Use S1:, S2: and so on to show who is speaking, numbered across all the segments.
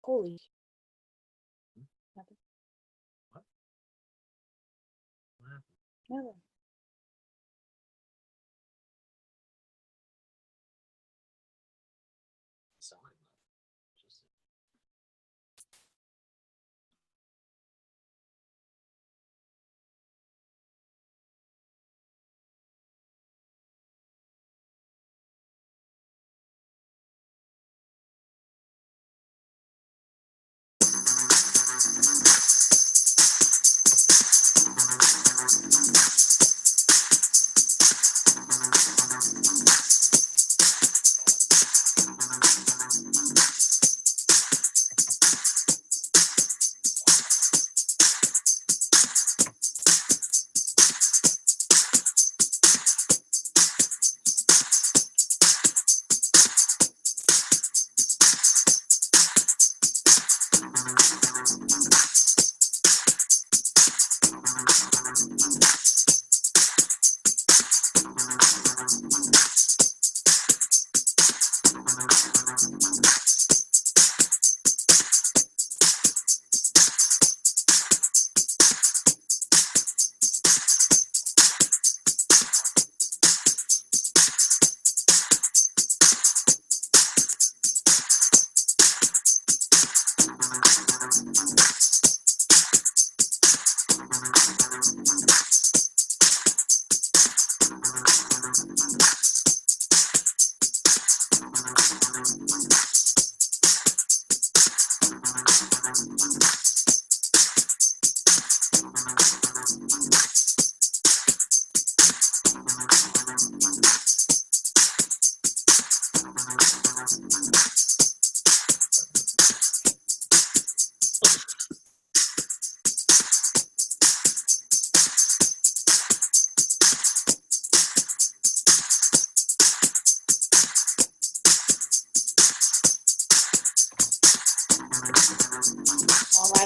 S1: Holy. Nothing.
S2: What? What happened?
S1: Nothing.
S2: Sound like nothing. Just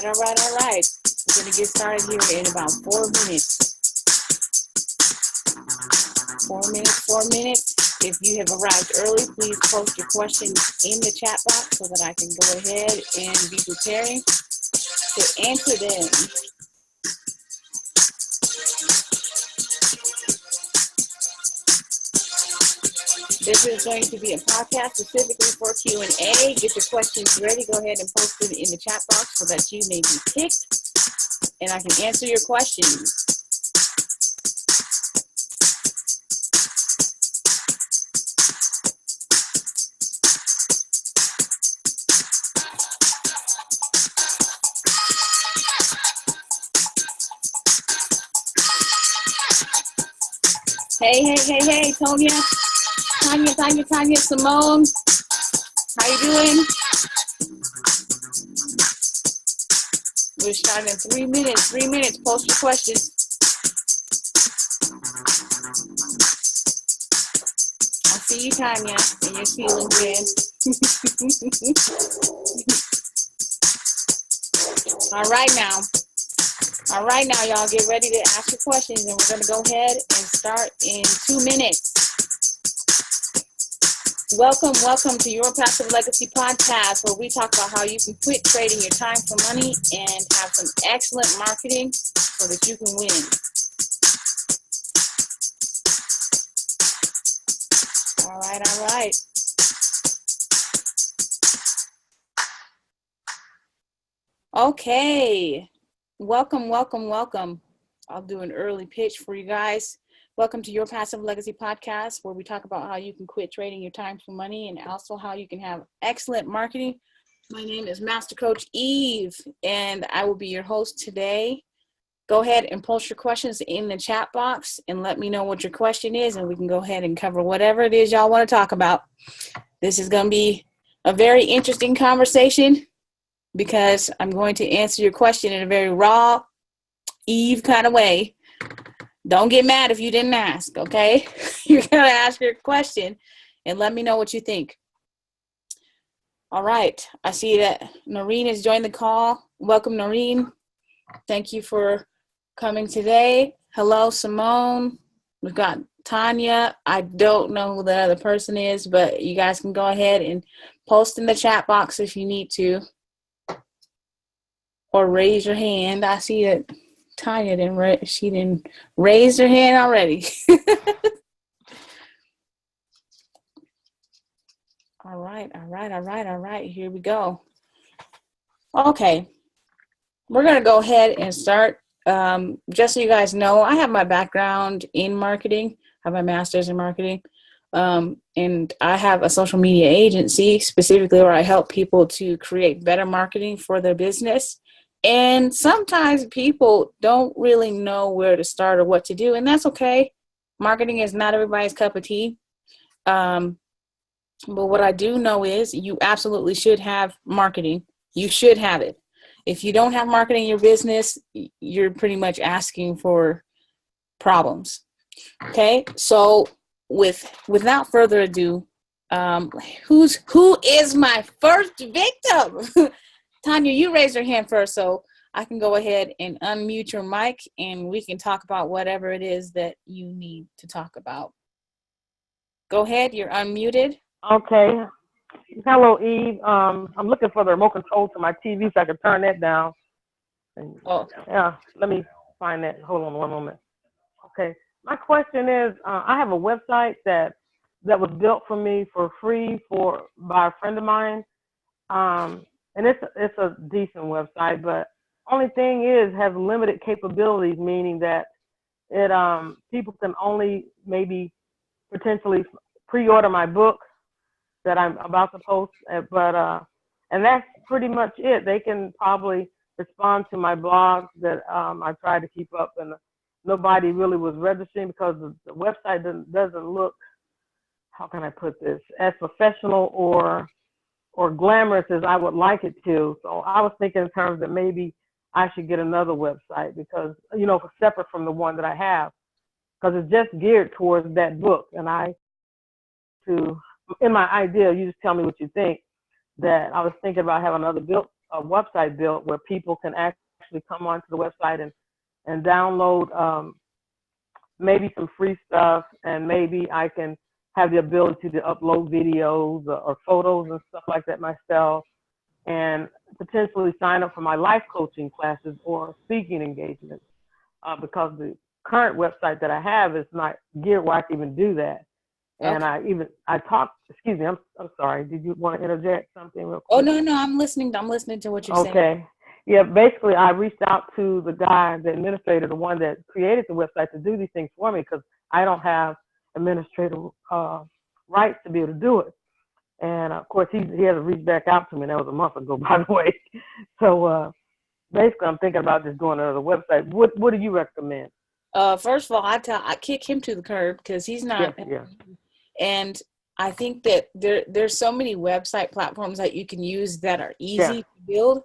S1: All right. We're going to get started here in about 4 minutes. 4 minutes. If you have arrived early, please post your questions in the chat box so that I can go ahead and be preparing to answer them. This is going to be a podcast specifically for Q&A. Get your questions ready. Go ahead and post it in the chat box so that you may be picked and I can answer your questions. Hey, Tanya, Simone. How you doing? We're starting in 3 minutes. 3 minutes. Post your questions. I see you, Tanya, and your feeling good. All right now, y'all get ready to ask your questions, and we're going to go ahead and start in 2 minutes. Welcome to Your Passive Legacy podcast, where we talk about how you can quit trading your time for money and have some excellent marketing so that you can win. All right. Okay. Welcome. I'll do an early pitch for you guys. Welcome to Your Passive Legacy podcast, where we talk about how you can quit trading your time for money and also how you can have excellent marketing. My name is Master Coach Eve, and I will be your host today. Go ahead and post your questions in the chat box and let me know what your question is, and we can go ahead and cover whatever it is y'all want to talk about. This is going to be a very interesting conversation because I'm going to answer your question in a very raw, Eve kind of way. Don't get mad if you didn't ask, okay? You're going to ask your question and let me know what you think. All right. I see that Noreen has joined the call. Welcome, Noreen. Thank you for coming today. Hello, Simone. We've got Tanya. I don't know who the other person is, but you guys can go ahead and post in the chat box if you need to. or raise your hand. I see that Tanya she didn't raise her hand already. All right. Here we go. Okay. We're going to go ahead and start. Just so you guys know, I have my background in marketing. I have my master's in marketing. And I have a social media agency specifically where I help people to create better marketing for their business. And sometimes people don't really know where to start or what to do, and that's okay. Marketing is not everybody's cup of tea. But what I do know is you absolutely should have marketing. You should have it. If you don't have marketing in your business, you're pretty much asking for problems. Okay, so without further ado, who is my first victim? Tanya, you raised your hand first, so I can go ahead and unmute your mic, and we can talk about whatever it is that you need to talk about. Go ahead, you're unmuted.
S3: Okay. Hello, Eve. I'm looking for the remote control to my TV so I can turn that down.
S1: Oh,
S3: Yeah, let me find that. Hold on one moment. Okay. My question is, I have a website that was built for me for free by a friend of mine. And it's a decent website, but only thing is has limited capabilities, meaning that it people can only maybe potentially pre-order my book that I'm about to post, but and that's pretty much it. They can probably respond to my blog that I try to keep up, and nobody really was registering because the website doesn't look, how can I put this, as professional or glamorous as I would like it to. So I was thinking in terms that maybe I should get another website because, separate from the one that I have, because it's just geared towards that book. And in my idea, you just tell me what you think, that I was thinking about having a website built where people can actually come onto the website and download maybe some free stuff, and maybe I can have the ability to upload videos or photos and stuff like that myself, and potentially sign up for my life coaching classes or speaking engagements, because the current website that I have is not geared where I can even do that. And
S1: okay.
S3: excuse me, I'm sorry. Did you want to interject something real quick?
S1: Oh, no, I'm listening to what you're saying.
S3: Okay. Yeah, basically I reached out to the guy, the administrator, the one that created the website, to do these things for me because I don't have administrative rights to be able to do it. And of course he had to reach back out to me. That was a month ago, by the way. So basically I'm thinking about just doing another website. What do you recommend?
S1: First of all, I kick him to the curb because he's not.
S3: Yeah.
S1: And I think that there's so many website platforms that you can use that are easy to build.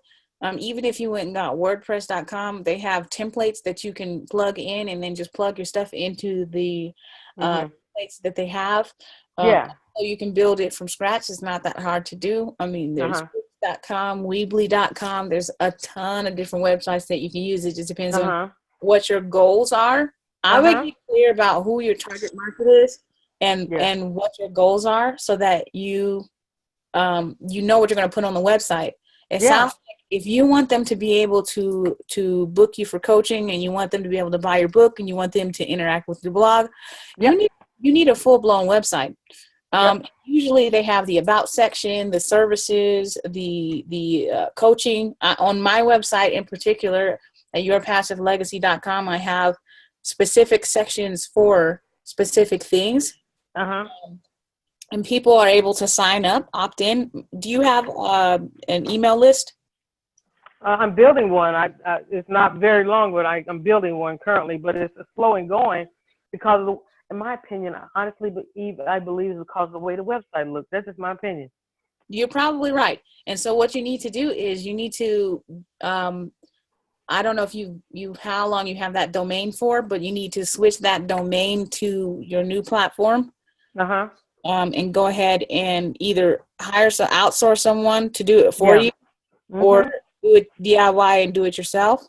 S1: Even if you went and got WordPress.com, they have templates that you can plug in and then just plug your stuff into the templates that they have. So you can build it from scratch. It's not that hard to do. I mean, there's Wix.com, Weebly.com. There's a ton of different websites that you can use. It just depends on what your goals are. I would be clear about who your target market is and what your goals are, so that you know what you're going to put on the website. It sounds like if you want them to be able to book you for coaching, and you want them to be able to buy your book, and you want them to interact with your blog, you need a full-blown website. Usually they have the about section, the services, the coaching. On my website in particular, at yourpassivelegacy.com, I have specific sections for specific things. And people are able to sign up, opt in. Do you have an email list?
S3: I'm building one. It's not very long, but I'm building one currently, but it's slow and going because, in my opinion, honestly, I believe it's because of the way the website looks. That's just my opinion.
S1: You're probably right. And so what you need to do is you need to, I don't know if how long you have that domain for, but you need to switch that domain to your new platform. And go ahead and either outsource someone to do it for you, or do it DIY and do it yourself.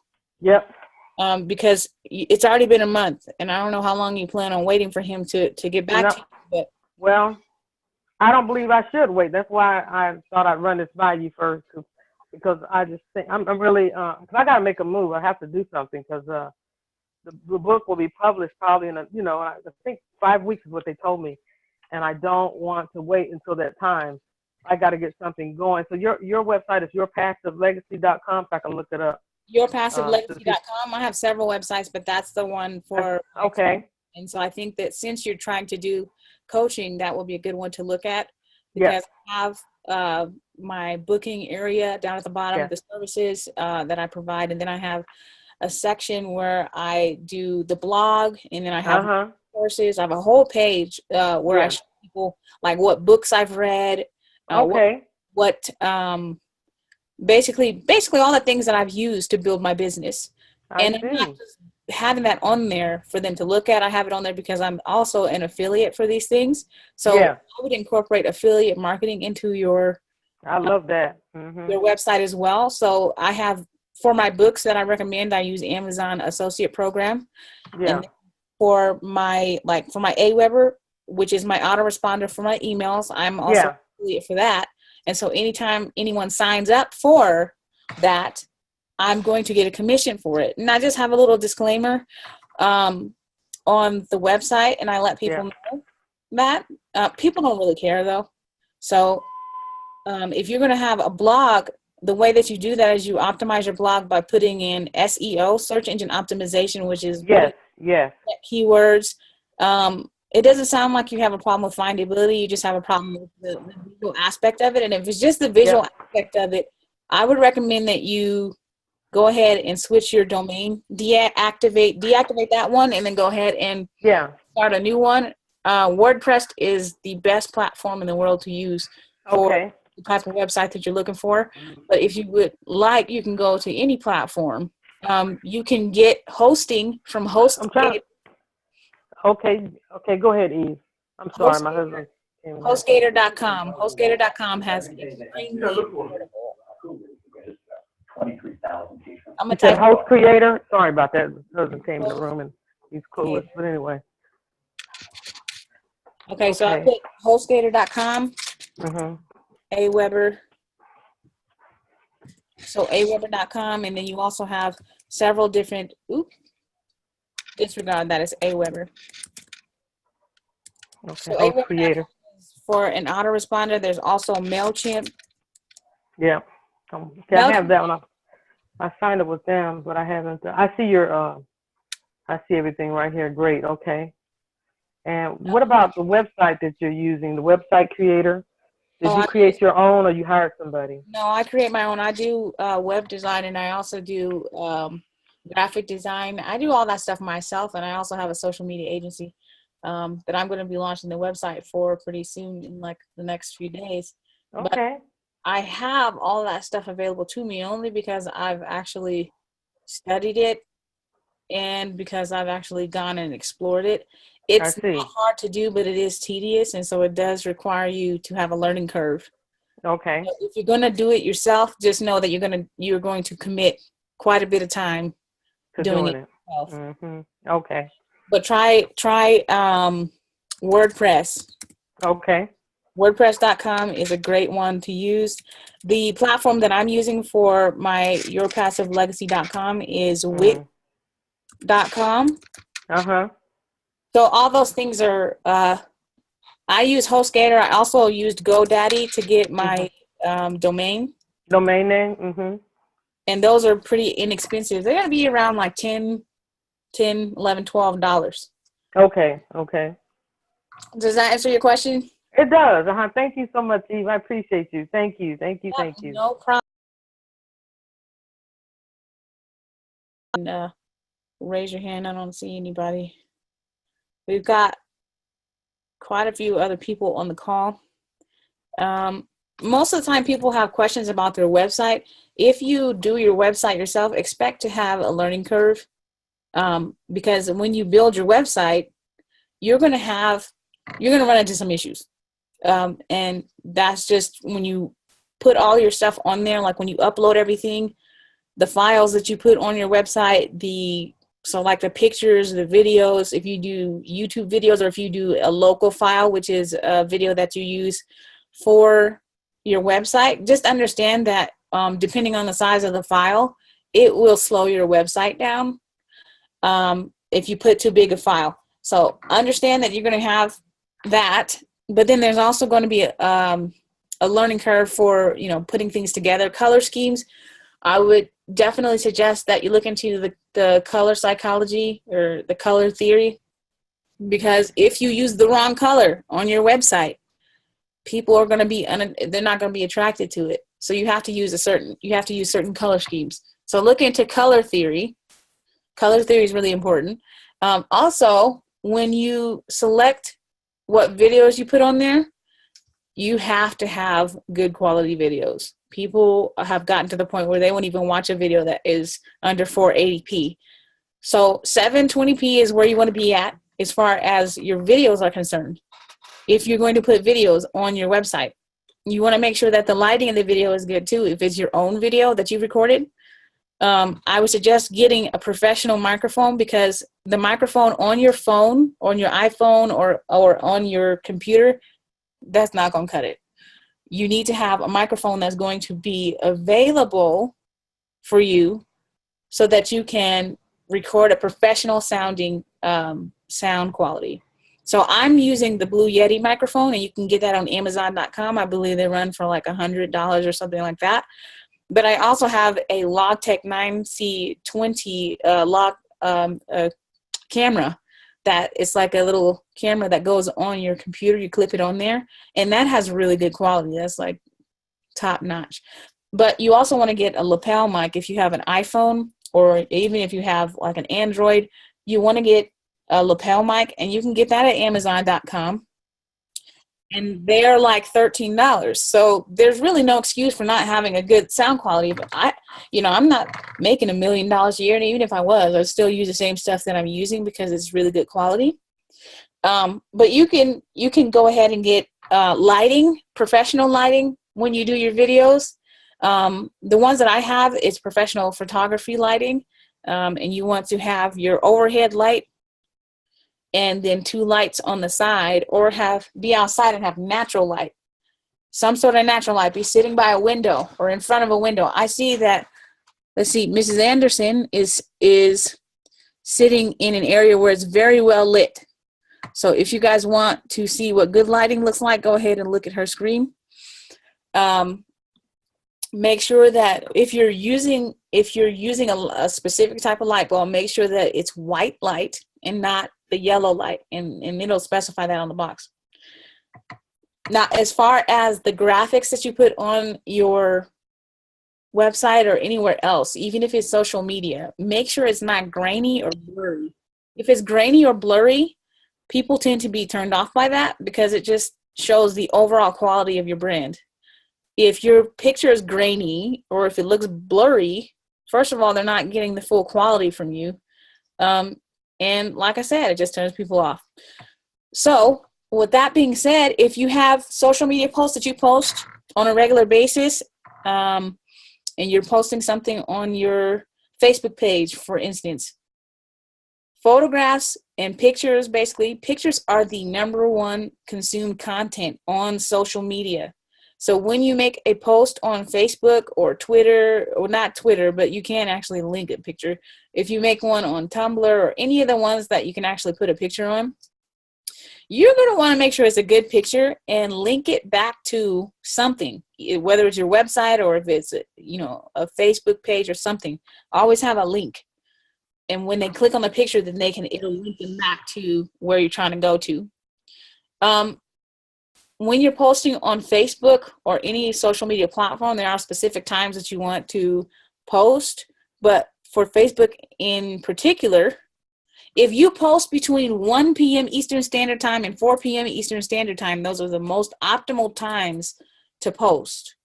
S1: Because it's already been a month, and I don't know how long you plan on waiting for him to get back to you. But,
S3: well, I don't believe I should wait. That's why I thought I'd run this by you first. because I just think I'm really, because I got to make a move. I have to do something because the book will be published probably in I think 5 weeks is what they told me, and I don't want to wait until that time. I got to get something going. So your website is yourpassivelegacy.com, so I can look it up.
S1: Yourpassivelegacy.com. I have several websites, but that's the one for.
S3: Okay.
S1: And so I think that since you're trying to do coaching, that will be a good one to look at, because I have my booking area down at the bottom, the services that I provide, and then I have a section where I do the blog, and then I have courses. I have a whole page where I show people like what books I've read, what basically all the things that I've used to build my business. I'm not just having that on there for them to look at. I have it on there because I'm also an affiliate for these things. So I would incorporate affiliate marketing into your
S3: I love that.
S1: Your website as well. So I have, for my books that I recommend, I use Amazon Associate Program. And for my Aweber, which is my autoresponder for my emails, I'm also an affiliate for that. And so anytime anyone signs up for that, I'm going to get a commission for it. And I just have a little disclaimer on the website, and I let people know that. People don't really care, though. So if you're going to have a blog, the way that you do that is you optimize your blog by putting in SEO, search engine optimization, which is keywords. It doesn't sound like you have a problem with findability. You just have a problem with the visual aspect of it. And if it's just the visual aspect of it, I would recommend that you go ahead and switch your domain, deactivate that one, and then go ahead and start a new one. WordPress is the best platform in the world to use for the type of website that you're looking for. But if you would like, you can go to any platform. You can get hosting from HostGator.
S3: Okay, go ahead, Eve. I'm sorry, my husband.
S1: HostGator.com. HostGator.com has extremely affordable. I'm gonna type
S3: Host Creator. Sorry about that. My husband came in the room and he's clueless. But anyway.
S1: Okay, so I put HostGator.com. Aweber. So Aweber.com, and then you also have several different. Disregard that as Aweber.
S3: Okay,
S1: so
S3: Host Creator.
S1: For an autoresponder, there's also MailChimp.
S3: Yeah. I have that one. I signed up with them, but I haven't. I see I see everything right here. Great. Okay. And what about the website that you're using, the website creator? Did you create your own, or you hired somebody?
S1: No, I create my own. I do web design, and I also do graphic design. I do all that stuff myself, and I also have a social media agency that I'm going to be launching the website for pretty soon, in like the next few days.
S3: Okay.
S1: But I have all that stuff available to me only because I've actually studied it and because I've actually gone and explored it. It's not hard to do, but it is tedious, and so it does require you to have a learning curve.
S3: Okay.
S1: So if you're going to do it yourself, just know that you're going to commit quite a bit of time
S3: to
S1: doing it yourself.
S3: Okay.
S1: But try WordPress.
S3: Okay.
S1: WordPress.com is a great one to use. The platform that I'm using for my yourpassivelegacy.com is wit.com. So all those things are, I use HostGator. I also used GoDaddy to get my domain.
S3: Domain name?
S1: And those are pretty inexpensive. They're going to be around like $10, $11, $12.
S3: Okay.
S1: Does that answer your question?
S3: It does. Thank you so much, Eve. I appreciate you. Thank you.
S1: No problem. And, raise your hand. I don't see anybody. We've got quite a few other people on the call. Most of the time people have questions about their website. If you do your website yourself, expect to have a learning curve, because when you build your website, you're going to run into some issues. And that's just when you put all your stuff on there, like when you upload everything, the files that you put on your website, so like the pictures, the videos, if you do YouTube videos, or if you do a local file, which is a video that you use for your website, just understand that depending on the size of the file, it will slow your website down if you put too big a file. So understand that you're going to have that, but then there's also going to be a learning curve for, putting things together. Color schemes, I would definitely suggest that you look into the color psychology or the color theory, because if you use the wrong color on your website, people are going to be, they're not going to be attracted to it. So you have to use certain color schemes. So look into color theory. Color theory is really important. Also, when you select what videos you put on there, you have to have good quality videos. People have gotten to the point where they won't even watch a video that is under 480p. So 720p is where you want to be at as far as your videos are concerned. If you're going to put videos on your website, you want to make sure that the lighting in the video is good too. If it's your own video that you've recorded, I would suggest getting a professional microphone, because the microphone on your phone, on your iPhone, or on your computer, that's not going to cut it. You need to have a microphone that's going to be available for you so that you can record a professional sounding sound quality. So I'm using the Blue Yeti microphone, and you can get that on Amazon.com. I believe they run for like $100 or something like that. But I also have a Logitech 9C20 camera that is like a little camera that goes on your computer. You clip it on there, and that has really good quality. That's like top notch. But you also want to get a lapel mic if you have an iPhone, or even if you have like an Android. You want to get a lapel mic, and you can get that at Amazon.com. And they're like $13. So there's really no excuse for not having a good sound quality. But I'm not making $1 million a year. And even if I was, I'd still use the same stuff that I'm using because it's really good quality. But you can go ahead and get lighting, professional lighting when you do your videos. The ones that I have is professional photography lighting. And you want to have your overhead light and then 2 lights on the side, or be outside and have natural light, some sort of natural light. Be sitting by a window or in front of a window. I see that. Let's see, Mrs. Anderson is sitting in an area where it's very well lit. So if you guys want to see what good lighting looks like, go ahead and look at her screen. Make sure that if you're using a specific type of light bulb, make sure that it's white light and not the yellow light, and it'll specify that on the box. Now, as far as the graphics that you put on your website or anywhere else, even if it's social media, make sure it's not grainy or blurry. If it's grainy or blurry, people tend to be turned off by that because it just shows the overall quality of your brand. If your picture is grainy or if it looks blurry, first of all, they're not getting the full quality from you. And like I said, it just turns people off. So with that being said, if you have social media posts that you post on a regular basis, and you're posting something on your Facebook page, for instance, photographs and pictures, basically, pictures are the #1 consumed content on social media. So when you make a post on Facebook or Twitter, or not Twitter, but you can actually link a picture. If you make one on Tumblr or any of the ones that you can actually put a picture on, you're going to want to make sure it's a good picture and link it back to something, whether it's your website or if it's a Facebook page or something. Always have a link. And when they click on the picture, then it'll link them back to where you're trying to go to. When you're posting on Facebook or any social media platform, there are specific times that you want to post. But for Facebook in particular, if you post between 1 p.m. Eastern Standard Time and 4 p.m. Eastern Standard Time, those are the most optimal times to post.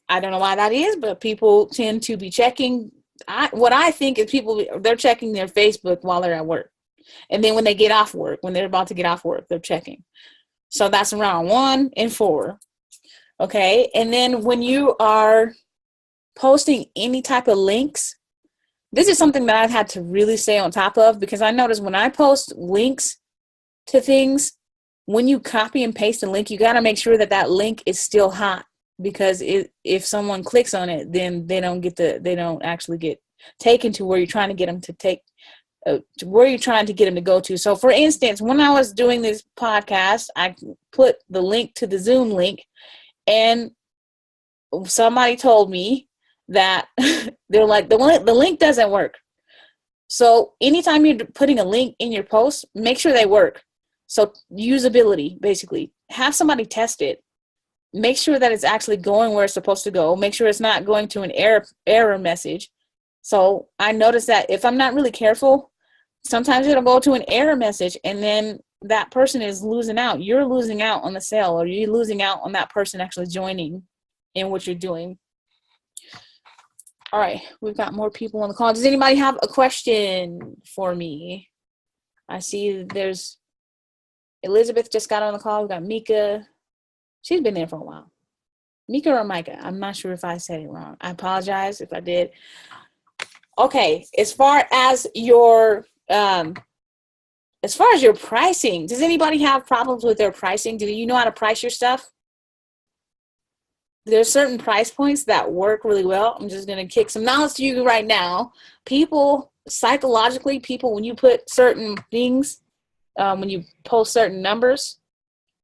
S1: I don't know why that is, but people tend to be checking. What I think is they're checking their Facebook while they're at work. And then when they get off work, when they're about to get off work, they're checking. So that's around 1 and 4. Okay. And then when you are posting any type of links, this is something that I've had to really stay on top of, because I notice when I post links to things, when you copy and paste a link, you got to make sure that link is still hot. because if someone clicks on it, then they don't actually get taken to where you're trying to get them to take, to where you're trying to get them to go to. So for instance, when I was doing this podcast, I put the link to the Zoom link, and somebody told me that they're like, the link doesn't work. So anytime you're putting a link in your post, make sure they work. So usability, basically, have somebody test it. Make sure that it's actually going where it's supposed to go. Make sure it's not going to an error message. So I noticed that if I'm not really careful, sometimes it'll go to an error message, and then that person is losing out. You're losing out on the sale, or you're losing out on that person actually joining in what you're doing. All right, we've got more people on the call. Does anybody have a question for me? I see there's Elizabeth just got on the call. We've got Mika. She's been there for a while. Mika or Micah? I'm not sure if I said it wrong. I apologize if I did. Okay, as far as your pricing, does anybody have problems with their pricing? Do you know how to price your stuff? There's certain price points that work really well. I'm just going to kick some knowledge to you right now. Psychologically, when you put certain things, when you post certain numbers,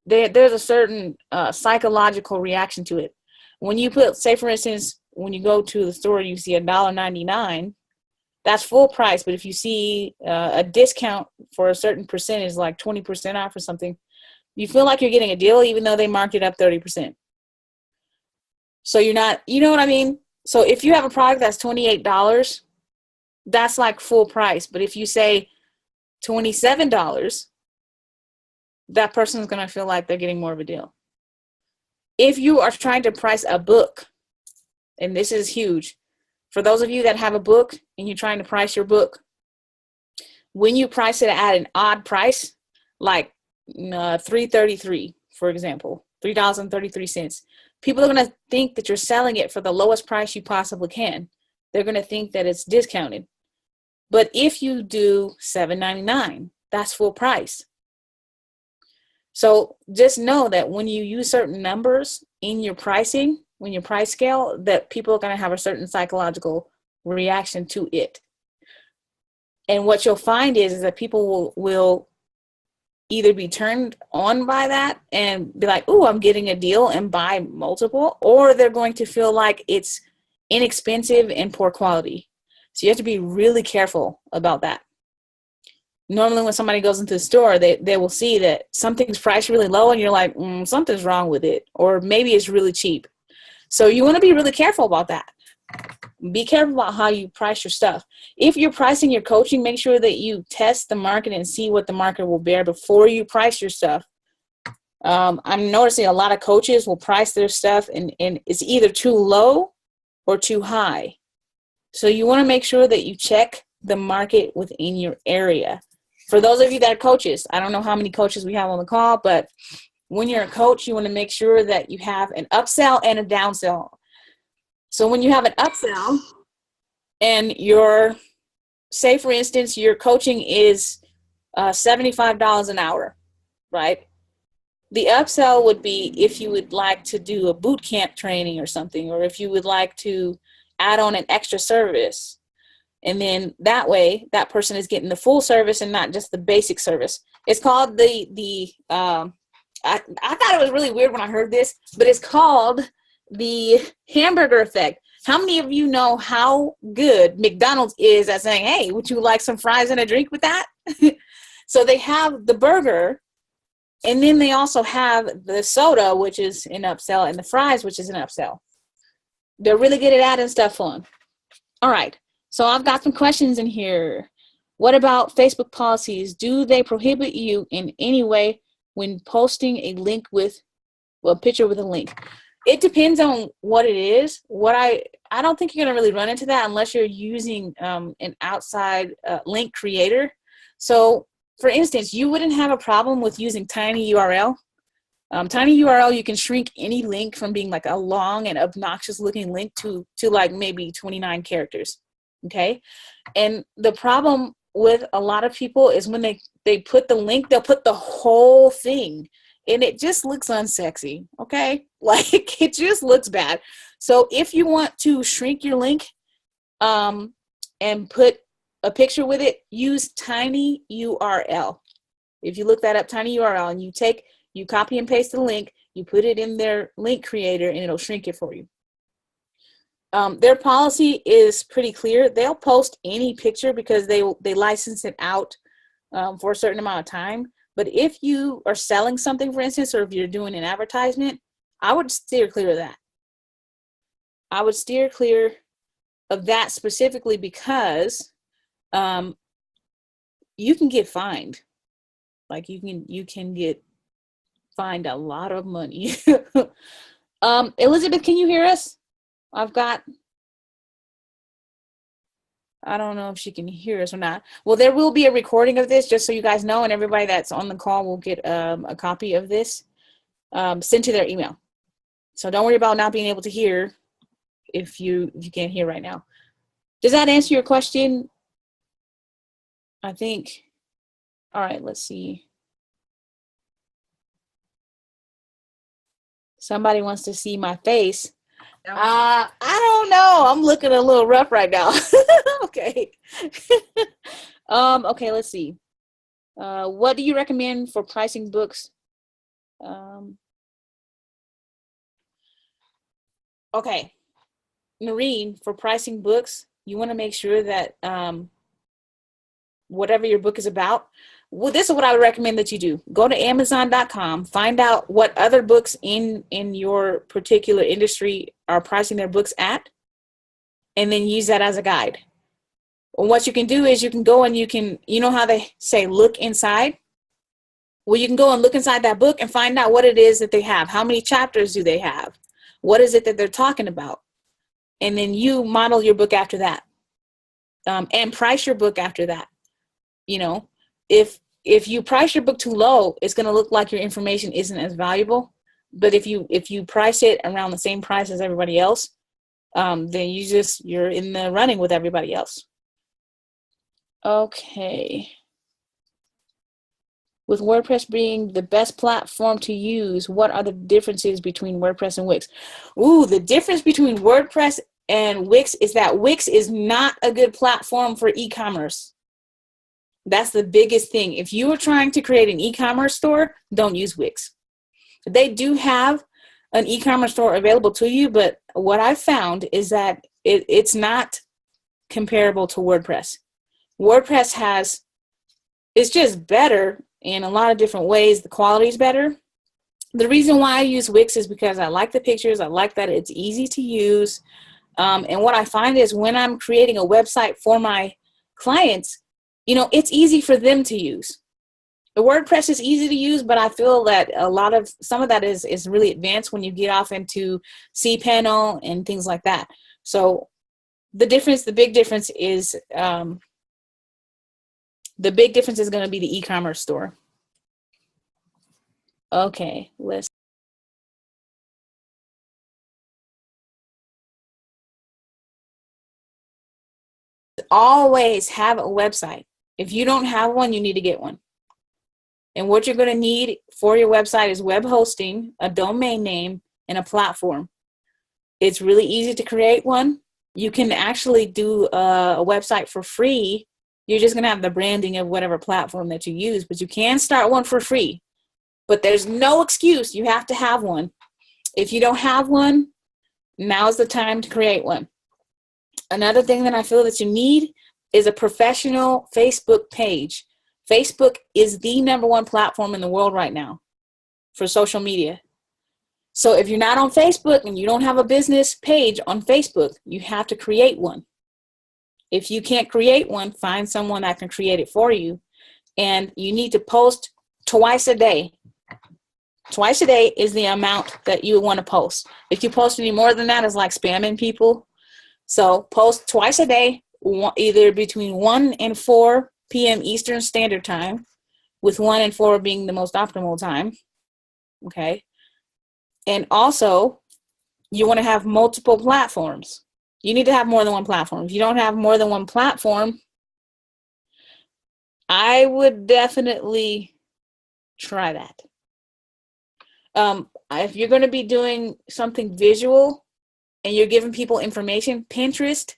S1: there's a certain psychological reaction to it. When you put, say for instance, when you go to the store, you see $1.99, that's full price. But if you see a discount for a certain percentage, like 20% off or something, you feel like you're getting a deal even though they marked it up 30%. So you're not, you know what I mean? So if you have a product that's $28, that's like full price. But if you say $27, that person's going to feel like they're getting more of a deal. If you are trying to price a book, and this is huge, for those of you that have a book and you're trying to price your book, when you price it at an odd price, like $3.33, for example, $3.33, people are going to think that you're selling it for the lowest price you possibly can. They're going to think that it's discounted. But if you do $7.99, that's full price. So just know that when you use certain numbers in your pricing, when your price scale, that people are going to have a certain psychological reaction to it. And what you'll find is that people will either be turned on by that and be like, "Ooh, I'm getting a deal," and buy multiple, or they're going to feel like it's inexpensive and poor quality. So you have to be really careful about that. Normally when somebody goes into the store, they will see that something's priced really low and you're like, something's wrong with it, or maybe it's really cheap. So you want to be really careful about that. Be careful about how you price your stuff. If you're pricing your coaching, make sure that you test the market and see what the market will bear before you price your stuff. I'm noticing a lot of coaches will price their stuff and it's either too low or too high. So you want to make sure that you check the market within your area. For those of you that are coaches, I don't know how many coaches we have on the call, but when you're a coach, you want to make sure that you have an upsell and a downsell. So when you have an upsell and say for instance, your coaching is $75 an hour, right? The upsell would be if you would like to do a boot camp training or something, or if you would like to add on an extra service. And then that way, that person is getting the full service and not just the basic service. It's called I thought it was really weird when I heard this, but it's called the hamburger effect. How many of you know how good McDonald's is at saying, "Hey, would you like some fries and a drink with that?" So they have the burger, and then they also have the soda, which is an upsell, and the fries, which is an upsell. They're really good at adding stuff on. All right. So I've got some questions in here. What about Facebook policies? Do they prohibit you in any way when posting a link a picture with a link? It depends on what it is. I don't think you're going to really run into that unless you're using an outside link creator. So for instance, you wouldn't have a problem with using TinyURL. TinyURL, you can shrink any link from being like a long and obnoxious looking link to like maybe 29 characters. Okay. And the problem with a lot of people is when they put the link, they'll put the whole thing and it just looks unsexy. Okay. Like it just looks bad. So if you want to shrink your link, and put a picture with it, use TinyURL. If you look that up, TinyURL, and you copy and paste the link, you put it in their link creator, and it'll shrink it for you. Their policy is pretty clear. They'll post any picture because they license it out for a certain amount of time. But if you are selling something, for instance, or if you're doing an advertisement, I would steer clear of that. I would steer clear of that specifically because you can get fined. Like you can get fined a lot of money. Elizabeth, can you hear us? I don't know if she can hear us or not. Well, there will be a recording of this, just so you guys know, and everybody that's on the call will get a copy of this sent to their email. So don't worry about not being able to hear if you can't hear right now. Does that answer your question? I think. All right, let's see. Somebody wants to see my face. I don't know. I'm looking a little rough right now. Okay. Okay, let's see. What do you recommend for pricing books? Okay. Noreen, for pricing books, you want to make sure that whatever your book is about, well, this is what I would recommend that you do. Go to Amazon.com, find out what other books in your particular industry are pricing their books at, and then use that as a guide. And what you can do is you can go and you know how they say look inside? Well, you can go and look inside that book and find out what it is that they have. How many chapters do they have? What is it that they're talking about? And then you model your book after that, and price your book after that. You know, if you price your book too low, it's going to look like your information isn't as valuable. But if you price it around the same price as everybody else, then you're in the running with everybody else. Okay. With WordPress being the best platform to use, what are the differences between WordPress and Wix? Ooh, the difference between WordPress and Wix is that Wix is not a good platform for e-commerce. That's the biggest thing. If you are trying to create an e-commerce store, don't use Wix. They do have an e-commerce store available to you, but what I've found is that it's not comparable to WordPress. WordPress it's just better in a lot of different ways. The quality is better. The reason why I use Wix is because I like the pictures. I like that it's easy to use. And what I find is when I'm creating a website for my clients, it's easy for them to use. The WordPress is easy to use, but I feel that some of that is really advanced when you get off into cPanel and things like that. So the big difference is going to be the e-commerce store. Okay, let's always have a website. If you don't have one, you need to get one. And what you're going to need for your website is web hosting, a domain name, and a platform. It's really easy to create one. You can actually do a website for free. You're just going to have the branding of whatever platform that you use, but you can start one for free. But there's no excuse. You have to have one. If you don't have one, now's the time to create one. Another thing that I feel that you need is a professional Facebook page. Facebook is the #1 platform in the world right now for social media. So if you're not on Facebook and you don't have a business page on Facebook, you have to create one. If you can't create one, find someone that can create it for you. And you need to post twice a day. Twice a day is the amount that you want to post. If you post any more than that, it's like spamming people. So post twice a day, either between 1 and 4 p.m. Eastern Standard Time, with 1 and 4 being the most optimal time. Okay. And also, you want to have multiple platforms. You need to have more than one platform. If you don't have more than one platform, I would definitely try that. If you're going to be doing something visual and you're giving people information, Pinterest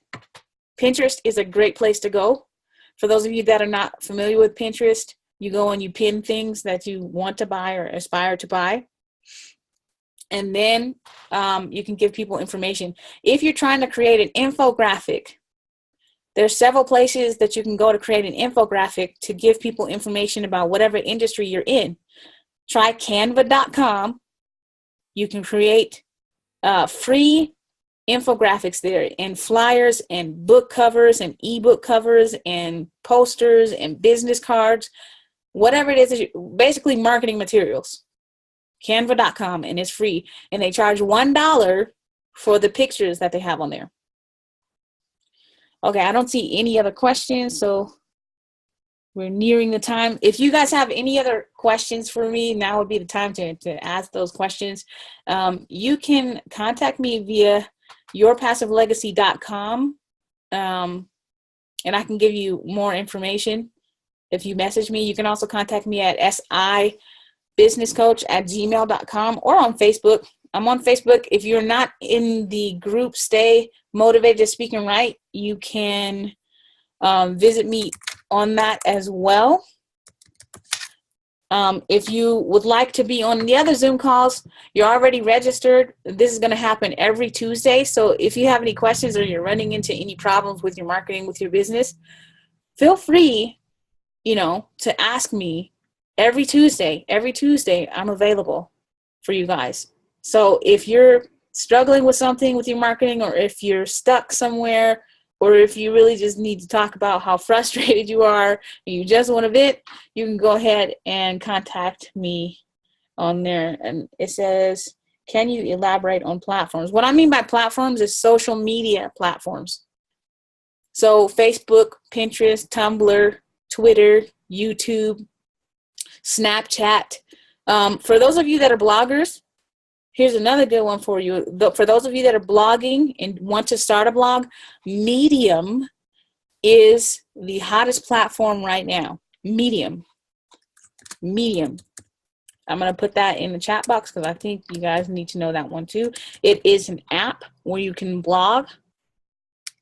S1: is a great place to go. For those of you that are not familiar with Pinterest, you go and you pin things that you want to buy or aspire to buy. And then you can give people information. If you're trying to create an infographic, there's several places that you can go to create an infographic to give people information about whatever industry you're in. Try canva.com. You can create free infographics there, and flyers and book covers and ebook covers and posters and business cards, whatever it is, basically marketing materials. Canva.com, and it's free, and they charge $1 for the pictures that they have on there. Okay, I don't see any other questions, so we're nearing the time. If you guys have any other questions for me, now would be the time to ask those questions. You can contact me via yourpassivelegacy.com, and I can give you more information if you message me. You can also contact me at sibusinesscoach@gmail.com or on Facebook. I'm on Facebook. If you're not in the group Stay Motivated to Speak and Write, you can visit me on that as well. If you would like to be on the other Zoom calls, you're already registered. This is going to happen every Tuesday. So if you have any questions or you're running into any problems with your marketing, with your business, feel free, to ask me every Tuesday. Every Tuesday, I'm available for you guys. So if you're struggling with something with your marketing, or if you're stuck somewhere, or if you really just need to talk about how frustrated you are and you just want to vent, you can go ahead and contact me on there. And it says, can you elaborate on platforms? What I mean by platforms is social media platforms. So Facebook, Pinterest, Tumblr, Twitter, YouTube, Snapchat. For those of you that are bloggers, here's another good one for you. For those of you that are blogging and want to start a blog, Medium is the hottest platform right now. Medium. I'm going to put that in the chat box because I think you guys need to know that one too. It is an app where you can blog.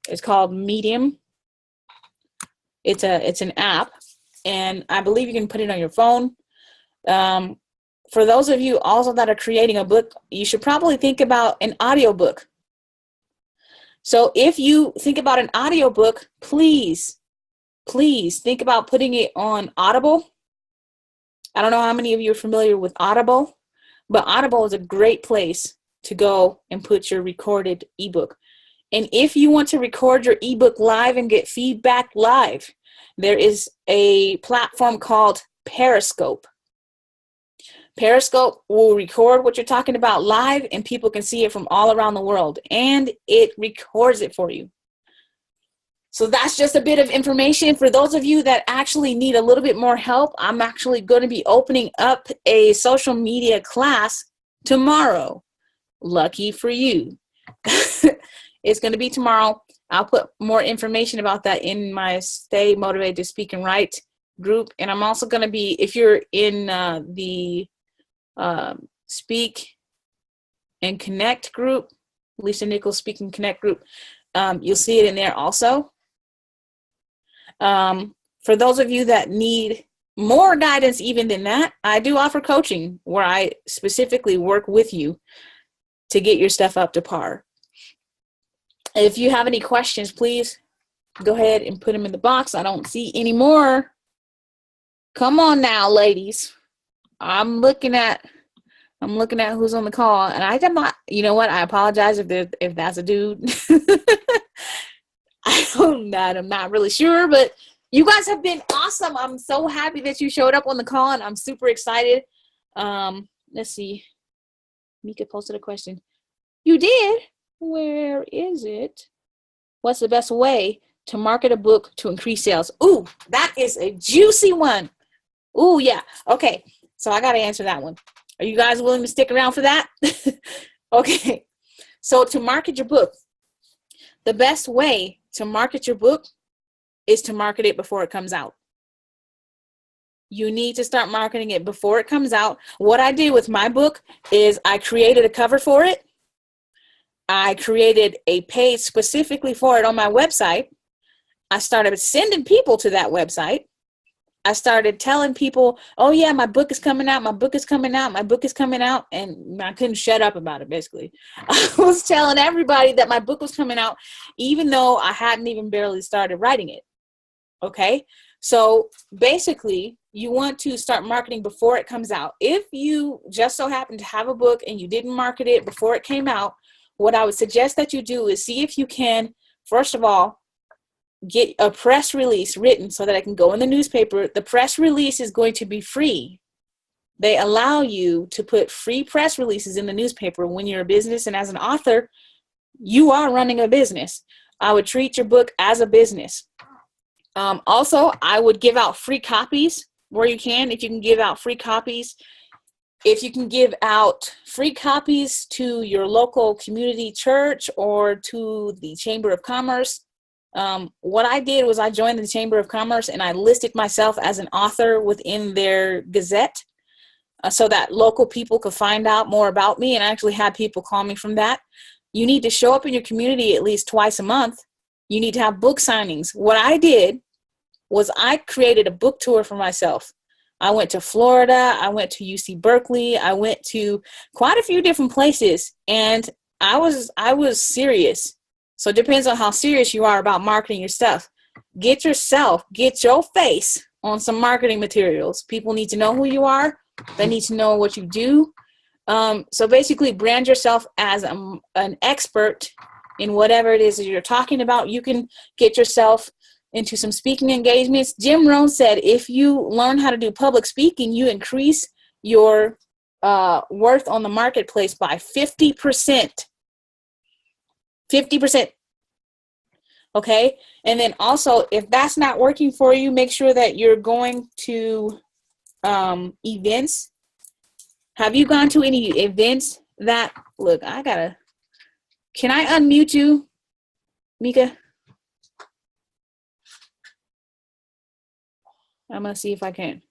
S1: It's called Medium. It's an app, and I believe you can put it on your phone. For those of you also that are creating a book, you should probably think about an audiobook. So if you think about an audiobook, please think about putting it on Audible. I don't know how many of you are familiar with Audible, but Audible is a great place to go and put your recorded ebook. And if you want to record your ebook live and get feedback live, there is a platform called Periscope. Periscope will record what you're talking about live, and people can see it from all around the world, and it records it for you. So that's just a bit of information. For those of you that actually need a little bit more help, I'm actually going to be opening up a social media class tomorrow. Lucky for you. It's going to be tomorrow. I'll put more information about that in my Stay Motivated to Speak and Write group. And I'm also going to be, if you're in the Speak and Connect group, Lisa Nichols Speak and Connect group, you'll see it in there also. For those of you that need more guidance even than that, I do offer coaching where I specifically work with you to get your stuff up to par. If you have any questions, please go ahead and put them in the box. I don't see any more. Come on now, ladies. I'm looking at who's on the call, and I'm not, you know what? I apologize if that's a dude. I'm not really sure, but you guys have been awesome. I'm so happy that you showed up on the call, and I'm super excited. Let's see. Mika posted a question. You did? Where is it? What's the best way to market a book to increase sales? Ooh, that is a juicy one. Ooh, yeah. Okay, so I got to answer that one. Are you guys willing to stick around for that? Okay, so to market your book, the best way to market your book is to market it before it comes out. You need to start marketing it before it comes out. What I did with my book is I created a cover for it. I created a page specifically for it on my website. I started sending people to that website. I started telling people, oh yeah, my book is coming out. My book is coming out. My book is coming out. And I couldn't shut up about it, basically. I was telling everybody that my book was coming out, even though I hadn't even barely started writing it. Okay. So basically, you want to start marketing before it comes out. If you just so happen to have a book and you didn't market it before it came out, what I would suggest that you do is see if you can, first of all, get a press release written so that it can go in the newspaper. The press release is going to be free. They allow you to put free press releases in the newspaper when you're a business, and as an author, you are running a business. I would treat your book as a business. Also, I would give out free copies where you can. If you can give out free copies, if you can give out free copies to your local community church or to the Chamber of Commerce. What I did was I joined the Chamber of Commerce and I listed myself as an author within their gazette so that local people could find out more about me, and I actually had people call me from that. You need to show up in your community at least twice a month. You need to have book signings. What I did was I created a book tour for myself. I went to Florida. I went to UC Berkeley. I went to quite a few different places, and I was serious. So it depends on how serious you are about marketing your stuff. Get your face on some marketing materials. People need to know who you are. They need to know what you do. So basically brand yourself as an expert in whatever it is that you're talking about. You can get yourself into some speaking engagements. Jim Rohn said, if you learn how to do public speaking, you increase your worth on the marketplace by 50%. 50%. Okay. And then also, if that's not working for you, make sure that you're going to events. Have you gone to any events that, look, can I unmute you, Mika? I'm going to see if I can.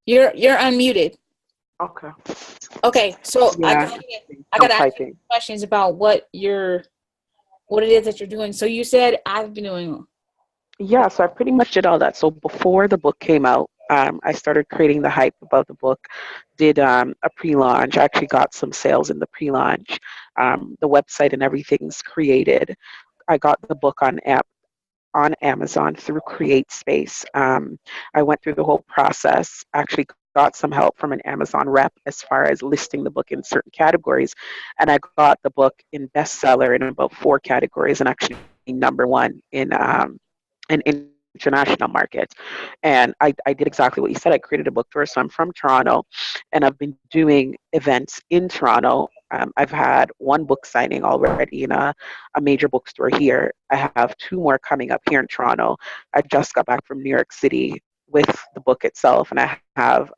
S1: You're unmuted.
S4: Okay.
S1: Okay. So
S4: Yeah,
S1: I got to ask you
S4: typing.
S1: questions about what it is that you're doing. So you said I've been doing.
S4: Yeah, so I pretty much did all that. So before the book came out, I started creating the hype about the book, did a pre-launch, actually got some sales in the pre-launch. The website and everything's created. I got the book on Amazon through CreateSpace. I went through the whole process, actually got some help from an Amazon rep as far as listing the book in certain categories, and I got the book in bestseller in about 4 categories and actually number 1 in international markets. And I did exactly what you said. I created a book tour. So I'm from Toronto, and I've been doing events in Toronto. I've had 1 book signing already in a major bookstore here. I have 2 more coming up here in Toronto. I just got back from New York City with the book itself, and I have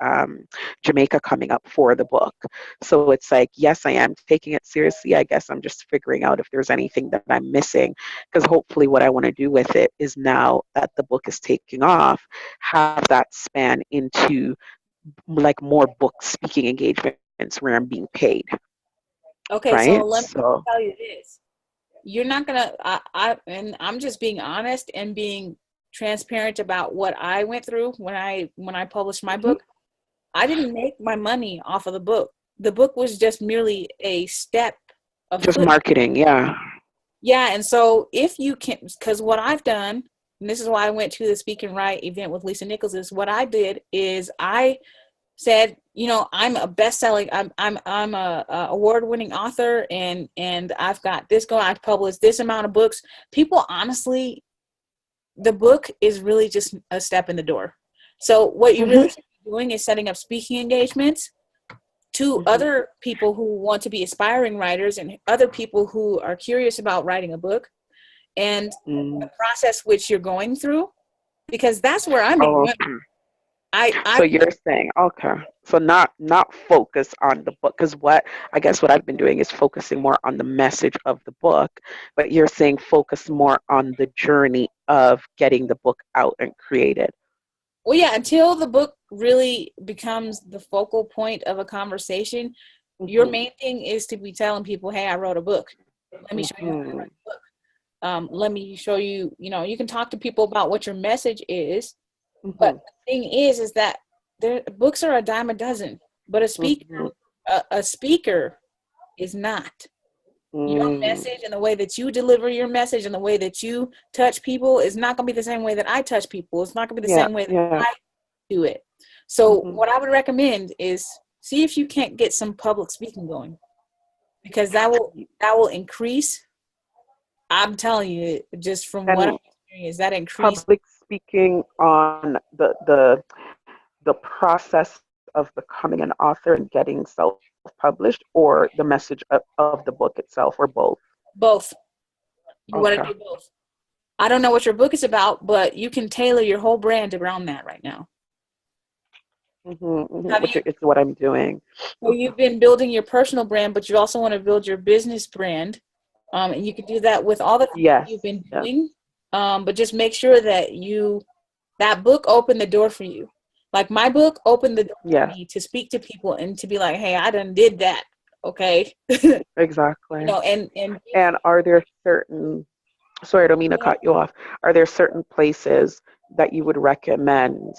S4: Jamaica coming up for the book. So it's like, yes, I am taking it seriously. I guess I'm just figuring out if there's anything that I'm missing, because hopefully what I want to do with it is, now that the book is taking off, have that span into like more book speaking engagements where I'm being paid.
S1: Okay. So
S4: Right?
S1: let me
S4: So
S1: tell you this. You're not going to, and I'm just being honest and being transparent about what I went through when I published my book. I didn't make my money off of the book. The book was just merely a step of
S4: just marketing, yeah.
S1: Yeah. And so if you can, because what I've done, and this is why I went to the Speak and Write event with Lisa Nichols, is what I did is I said, I'm a best-selling, I'm a award-winning author, and I've got this going. I've published this amount of books. People, honestly, the book is really just a step in the door. So what you really should be doing is setting up speaking engagements to other people who want to be aspiring writers and other people who are curious about writing a book, and the process which you're going through, because that's where I'm being.
S4: So you're saying, okay, so not focus on the book, because what I've been doing is focusing more on the message of the book, but you're saying focus more on the journey of getting the book out and created.
S1: Well, yeah, until the book really becomes the focal point of a conversation, your
S4: Mhm.
S1: main thing is to be telling people, hey, I wrote a book. Let me show you how I wrote
S4: Mhm.
S1: a book. Let me show you, you can talk to people about what your message is. But
S4: Mhm.
S1: the thing is that books are a dime a dozen, but
S4: Mhm.
S1: a speaker is not. Your
S4: Mm.
S1: message and the way that you deliver your message and the way that you touch people is not going to be the same way that I touch people. It's not going to be the
S4: Yeah,
S1: same way that
S4: yeah.
S1: I do it. So
S4: Mhm.
S1: what I would recommend is see if you can't get some public speaking going, because that will increase. I'm telling you, just from what I've
S4: And
S1: experienced, that increase.
S4: public speaking on the process of becoming an author and getting self-published, or the message of the book itself, or both.
S1: Both. You want
S4: Okay.
S1: to do both. I don't know what your book is about, but you can tailor your whole brand around that right now. Have
S4: Which
S1: you?
S4: is what I'm doing.
S1: So you've been building your personal brand, but you also want to build your business brand. And you can do that with all the things
S4: Yes.
S1: you've been
S4: Yes.
S1: doing. But just make sure that that book opened the door for you. Like my book opened the door for
S4: Yes.
S1: me to speak to people and to be like, hey, I done did that. Okay. you
S4: Exactly.
S1: know, and
S4: And are there certain, sorry, I don't mean to cut you off. Are there certain places that you would recommend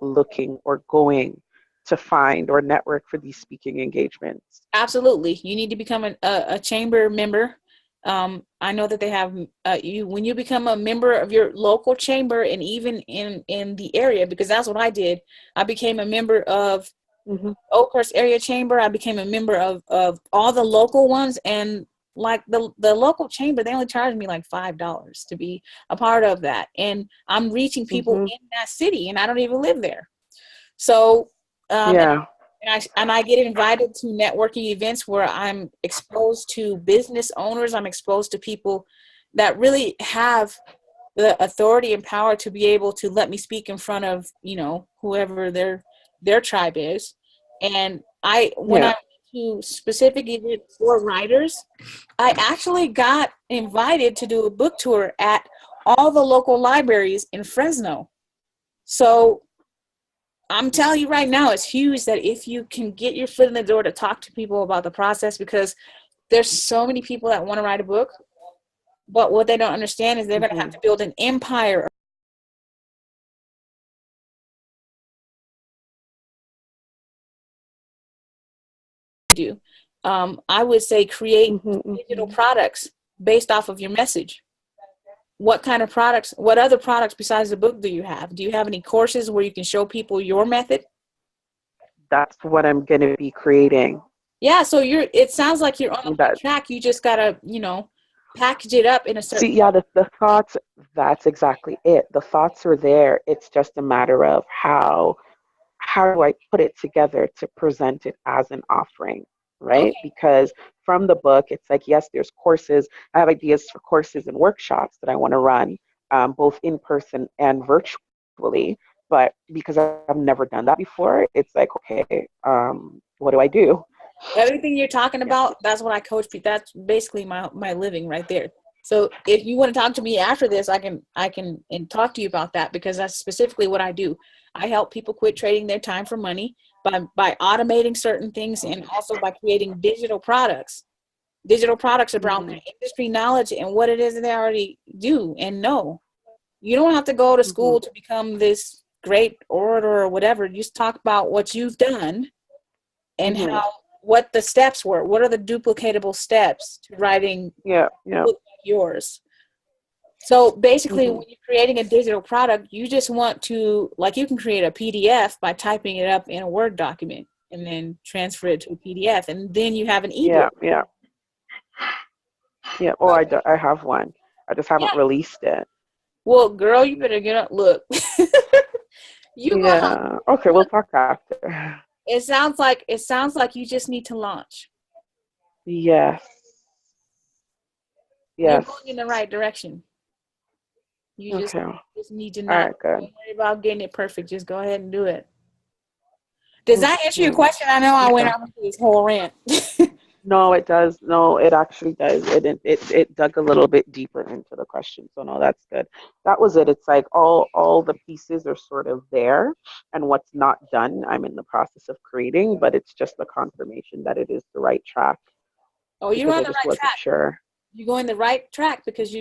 S4: looking or going to find or network for these speaking engagements?
S1: absolutely, you need to become a chamber member. I know that they have when you become a member of your local chamber, and even in the area, because that's what I did. I became a member of
S4: Hmm.
S1: Oakhurst area chamber. I became a member of all the local ones, and like the local chamber, they only charged me like $5 to be a part of that, and I'm reaching people
S4: Hmm.
S1: in that city, and I don't even live there. So and
S4: Yeah.
S1: I get invited to networking events where I'm exposed to business owners. I'm exposed to people that really have the authority and power to be able to let me speak in front of, whoever their tribe is. And when I
S4: Yeah.
S1: went to specific events for writers, I actually got invited to do a book tour at all the local libraries in Fresno. So I'm telling you right now, it's huge that if you can get your foot in the door to talk to people about the process, because there's so many people that want to write a book, but what they don't understand is they're going to have
S4: Hmm.
S1: to build an empire to do. I would say create
S4: Hmm.
S1: digital
S4: Hmm.
S1: products based off of your message. What kind of products, what other products besides the book do you have? Do you have any courses where you can show people your method?
S4: That's what I'm going to be creating.
S1: Yeah, so it sounds like you're on the right
S4: That
S1: track. You just got to, package it up in a
S4: See,
S1: certain
S4: yeah, the thoughts, that's exactly it. The thoughts are there. It's just a matter of how do I put it together to present it as an offering, right?
S1: Okay.
S4: Because from the book, it's like, yes, there's courses. I have ideas for courses and workshops that I want to run, both in person and virtually. But because I've never done that before, it's like, okay, what do I do?
S1: Everything you're talking
S4: Yeah.
S1: about, that's what I coach people. That's basically my living right there. So if you want to talk to me after this, I can and talk to you about that, because that's specifically what I do. I help people quit trading their time for money by automating certain things, and also by creating digital products around their
S4: Hmm.
S1: industry knowledge and what it is that they already do and know. You don't have to go to
S4: Hmm.
S1: school to become this great orator or whatever. You just talk about what you've done and
S4: Hmm.
S1: what the steps were. What are the duplicatable steps to writing
S4: Yeah,
S1: a
S4: yeah.
S1: book like yours? So basically,
S4: Hmm.
S1: when you're creating a digital product, you just want to, like, you can create a PDF by typing it up in a Word document and then transfer it to a PDF, and then you have an
S4: Yeah,
S1: ebook.
S4: yeah, yeah. Oh, I have one. I just haven't
S1: Yeah.
S4: released it.
S1: Well, girl, you better get up. Look, you gonna.
S4: Yeah. Okay, we'll talk after.
S1: It sounds like you just need to launch.
S4: Yes.
S1: You're
S4: Yes.
S1: going in the right direction. You
S4: Okay.
S1: just need to
S4: All
S1: not
S4: right, good.
S1: don't worry about getting it perfect. Just go ahead and do it. Does that answer your
S4: Hmm.
S1: question? I know I went
S4: Okay.
S1: out into this whole rant.
S4: No, it does. No, it actually does. It dug a little bit deeper into the question. So no, that's good. That was it. It's like all the pieces are sort of there, and what's not done, I'm in the process of creating, but it's just the confirmation that it is the right track
S1: Oh, you're
S4: because
S1: on
S4: I
S1: the
S4: just
S1: right
S4: wasn't
S1: track.
S4: sure.
S1: You're going the right track because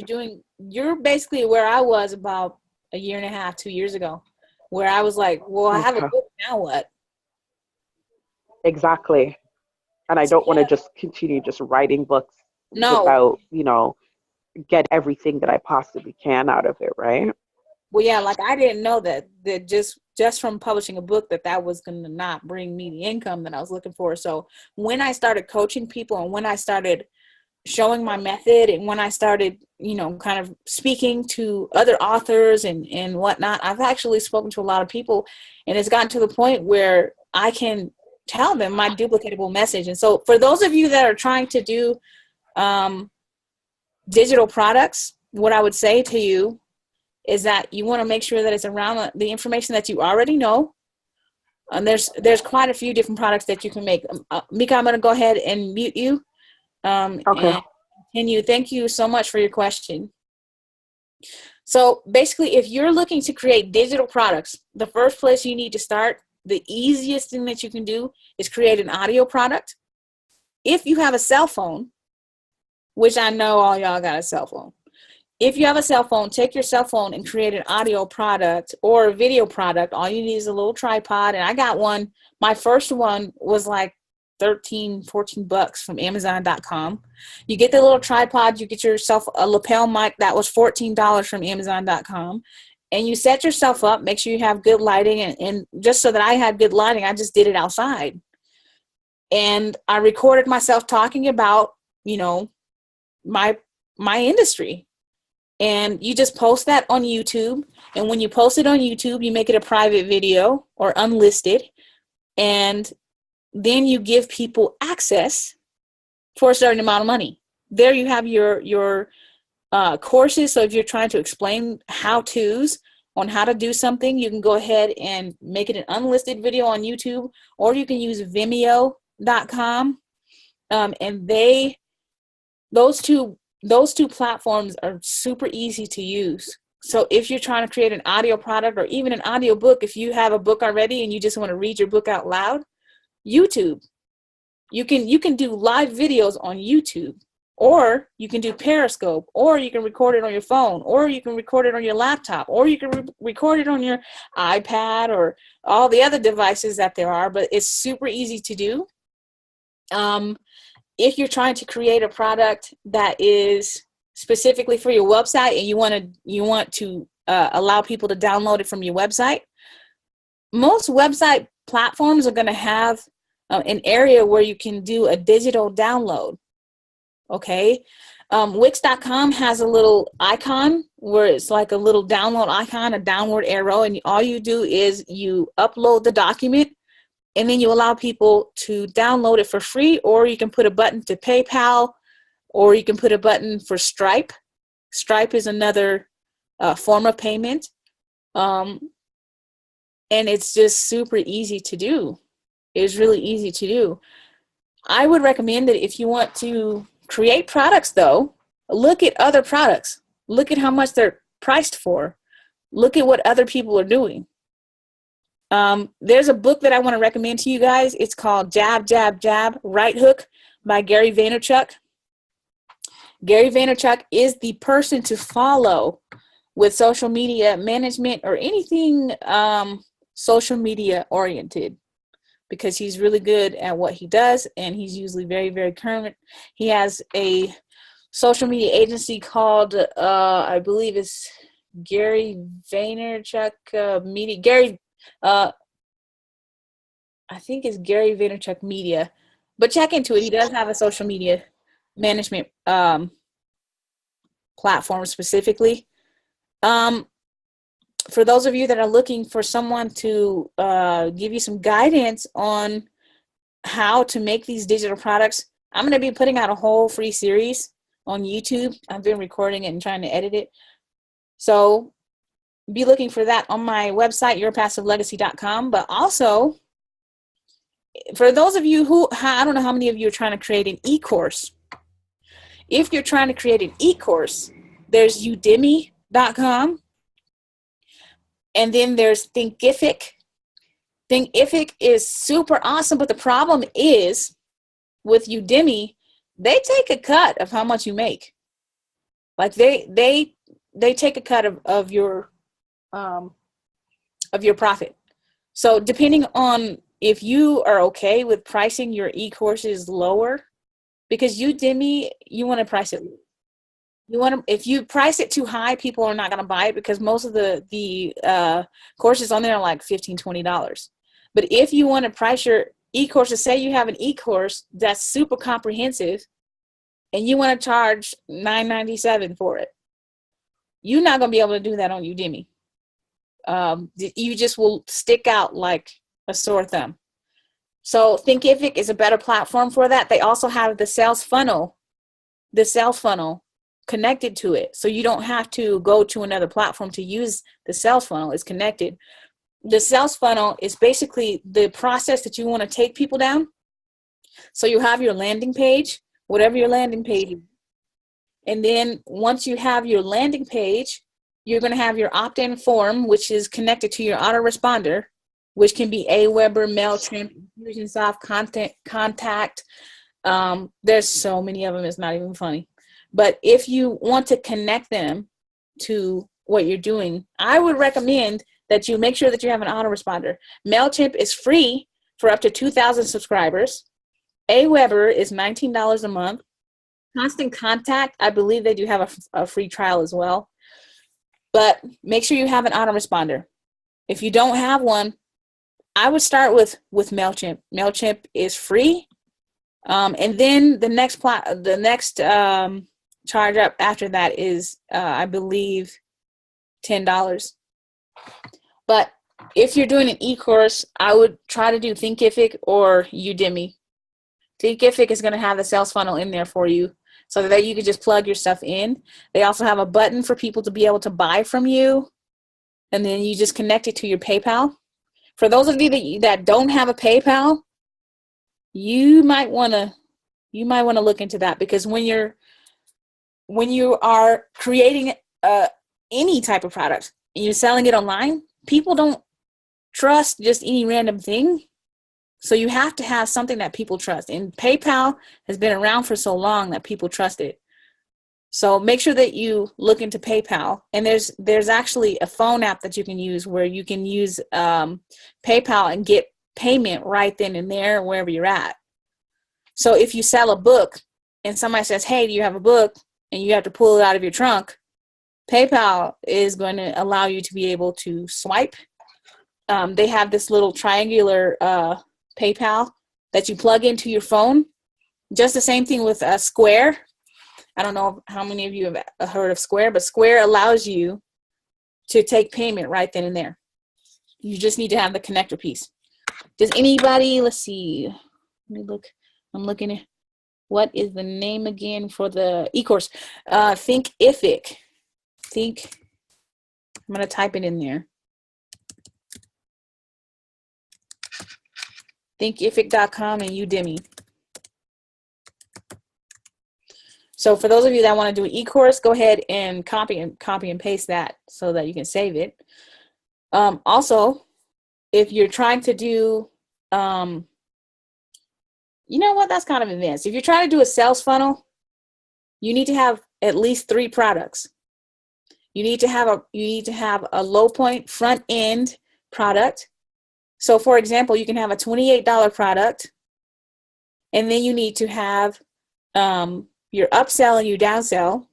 S1: you're basically where I was about a year and a half, 2 years ago, where I was like, well, I have a
S4: Okay.
S1: book, now what?
S4: Exactly. And I don't want to just continue just writing books
S1: No.
S4: without, get everything that I possibly can out of it, right?
S1: Well, yeah, like I didn't know that just from publishing a book that was going to not bring me the income that I was looking for. So when I started coaching people and when I started showing my method and when I started, kind of speaking to other authors and whatnot, I've actually spoken to a lot of people, and it's gotten to the point where I can tell them my duplicatable message. And so for those of you that are trying to do digital products, what I would say to you is that you want to make sure that it's around the information that you already know. And there's quite a few different products that you can make. Mika, I'm going to go ahead and mute you.
S4: Okay.
S1: And continue. Thank you so much for your question. So basically, if you're looking to create digital products, the first place you need to start, the easiest thing that you can do is create an audio product. If you have a cell phone, which I know all y'all got a cell phone. If you have a cell phone, take your cell phone and create an audio product or a video product. All you need is a little tripod. And I got one. My first one was like $13-14 from Amazon.com. You get the little tripod, you get yourself a lapel mic that was $14 from Amazon.com. And you set yourself up, make sure you have good lighting. And just so that I had good lighting, I just did it outside. And I recorded myself talking about, my industry. And you just post that on YouTube. And when you post it on YouTube, you make it a private video or unlisted. And then you give people access for a certain amount of money. There you have your courses. So if you're trying to explain how-tos on how to do something, you can go ahead and make it an unlisted video on YouTube, or you can use Vimeo.com. And those two platforms are super easy to use. So if you're trying to create an audio product or even an audio book, if you have a book already and you just want to read your book out loud, YouTube. You can do live videos on YouTube, or you can do Periscope, or you can record it on your phone, or you can record it on your laptop, or you can record it on your iPad or all the other devices that there are, but it's super easy to do. If you're trying to create a product that is specifically for your website and you want to allow people to download it from your website, most website platforms are going to have an area where you can do a digital download. Okay. Wix.com has a little icon where it's like a little download icon, a downward arrow, and all you do is you upload the document and then you allow people to download it for free, or you can put a button to PayPal, or you can put a button for Stripe. Stripe is another form of payment. And it's just super easy to do. It's really easy to do. I would recommend that if you want to create products, though, look at other products. Look at how much they're priced for. Look at what other people are doing. There's a book that I want to recommend to you guys. It's called Jab, Jab, Jab, Right Hook by Gary Vaynerchuk. Gary Vaynerchuk is the person to follow with social media management or anything social media oriented, because he's really good at what he does and he's usually very, very current. He has a social media agency called, I believe it's Gary Vaynerchuk Media. I think it's Gary Vaynerchuk Media, but check into it. He does have a social media management platform specifically. For those of you that are looking for someone to give you some guidance on how to make these digital products, I'm going to be putting out a whole free series on YouTube. I've been recording it and trying to edit it. So be looking for that on my website, yourpassivelegacy.com. But also, for those of you who, I don't know how many of you are trying to create an e-course. If you're trying to create an e-course, there's udemy.com, and then there's Thinkific. Thinkific is super awesome, but the problem is with Udemy, they take a cut of how much you make. Like they take a cut of your profit. So depending on if you are okay with pricing your e-courses lower, because Udemy, you want to price it. If you price it too high, people are not going to buy it, because most of the courses on there are like $15, $20. But if you want to price your e-courses, say you have an e-course that's super comprehensive and you want to charge $9.97 for it, you're not going to be able to do that on Udemy. You just will stick out like a sore thumb. So Thinkific is a better platform for that. They also have the sales funnel connected to it. So you don't have to go to another platform to use the sales funnel. It's connected. The sales funnel is basically the process that you want to take people down. So you have your landing page, whatever your landing page is. And then once you have your landing page, you're going to have your opt-in form, which is connected to your autoresponder, which can be Aweber, MailChimp, Infusionsoft, Contact. There's so many of them, it's not even funny. But if you want to connect them to what you're doing, I would recommend that you make sure that you have an autoresponder. MailChimp is free for up to 2,000 subscribers. Aweber is $19 a month. Constant Contact, I believe they do have a free trial as well. But make sure you have an autoresponder. If you don't have one, I would start with MailChimp. MailChimp is free. And then the next charge up after that is, I believe, $10. But if you're doing an e-course, I would try to do Thinkific or Udemy. Thinkific is going to have the sales funnel in there for you so that you can just plug your stuff in. They also have a button for people to be able to buy from you, and then you just connect it to your PayPal. For those of you that don't have a PayPal, you might want to look into that, because when you are creating any type of product and you're selling it online, people don't trust just any random thing. So you have to have something that people trust. And PayPal has been around for so long that people trust it. So make sure that you look into PayPal. And there's actually a phone app that you can use where you can use PayPal and get payment right then and there wherever you're at. So if you sell a book and somebody says, hey, do you have a book? And you have to pull it out of your trunk, PayPal is going to allow you to be able to swipe. They have this little triangular PayPal that you plug into your phone. Just the same thing with Square. I don't know how many of you have heard of Square, but Square allows you to take payment right then and there. You just need to have the connector piece. Does anybody, let's see, let me look. I'm looking at, what is the name again for the e-course? Thinkific. I'm going to type it in there. Thinkific.com and Udemy. So for those of you that want to do an e-course, go ahead and copy and paste that so that you can save it. Also, if you're trying to do, you know what, that's kind of advanced. If you're trying to do a sales funnel, you need to have at least 3 products. You need to have a low point front end product. So for example, you can have a $28 product, and then you need to have your upsell and your downsell.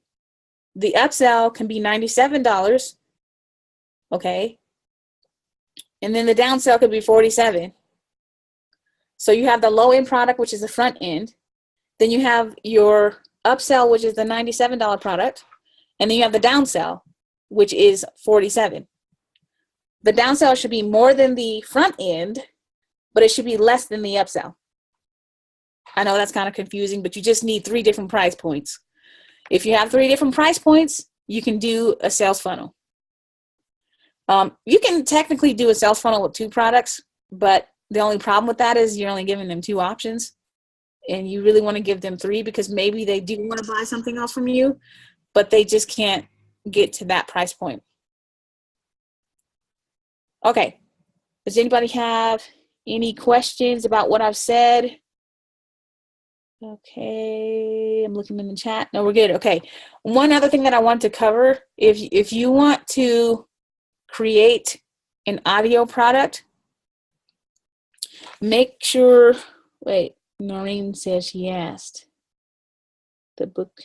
S1: The upsell can be $97, okay? And then the downsell could be $47. So you have the low end product, which is the front end. Then you have your upsell, which is the $97 product. And then you have the downsell, which is $47. The downsell should be more than the front end, but it should be less than the upsell. I know that's kind of confusing, but you just need 3 different price points. If you have 3 different price points, you can do a sales funnel. You can technically do a sales funnel with 2 products, but The only problem with that is you're only giving them 2 options, and you really want to give them 3 because maybe they do want to buy something else from you, but they just can't get to that price point. Okay. Does anybody have any questions about what I've said? Okay, I'm looking in the chat. No, we're good. Okay. One other thing that I want to cover, if you want to create an audio product, make sure, wait, Noreen says she asked the book.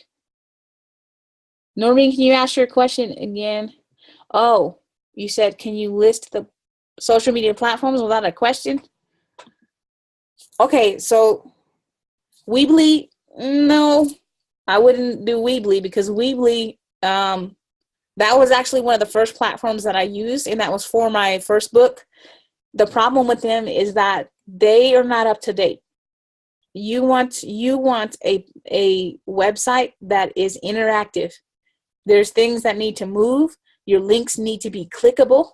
S1: Noreen, can you ask your question again? Oh, you said, can you list the social media platforms without a question? Okay, so Weebly, no, I wouldn't do Weebly because Weebly, that was actually one of the first platforms that I used, and that was for my first book. The problem with them is that they are not up to date. You want a website that is interactive. There's things that need to move. Your links need to be clickable.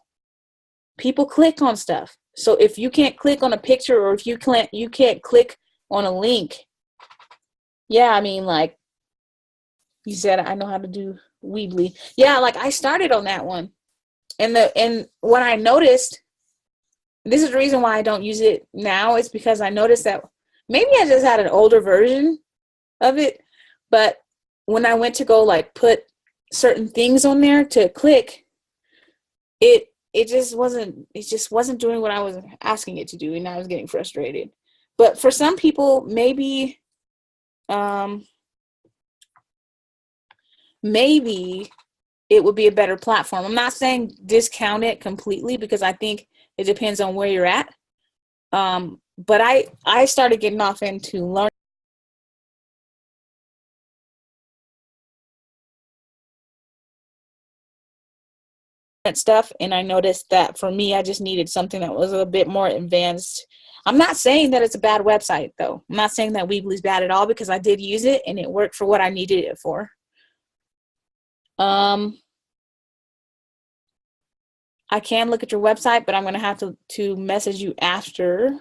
S1: People click on stuff. So if you can't click on a picture, or if you can't click on a link, yeah, I mean, like you said, I know how to do Weebly. Yeah, like I started on that one. And what I noticed, this is the reason why I don't use it now, is because I noticed that maybe I just had an older version of it, but when I went to go like put certain things on there to click, it just wasn't doing what I was asking it to do, and I was getting frustrated. But for some people, maybe maybe it would be a better platform. I'm not saying discount it completely because I think it depends on where you're at. But I started getting off into learning stuff, and I noticed that for me, I just needed something that was a bit more advanced. I'm not saying that it's a bad website, though. I'm not saying that Weebly's bad at all, because I did use it and it worked for what I needed it for. I can look at your website, but I'm going to have to message you after.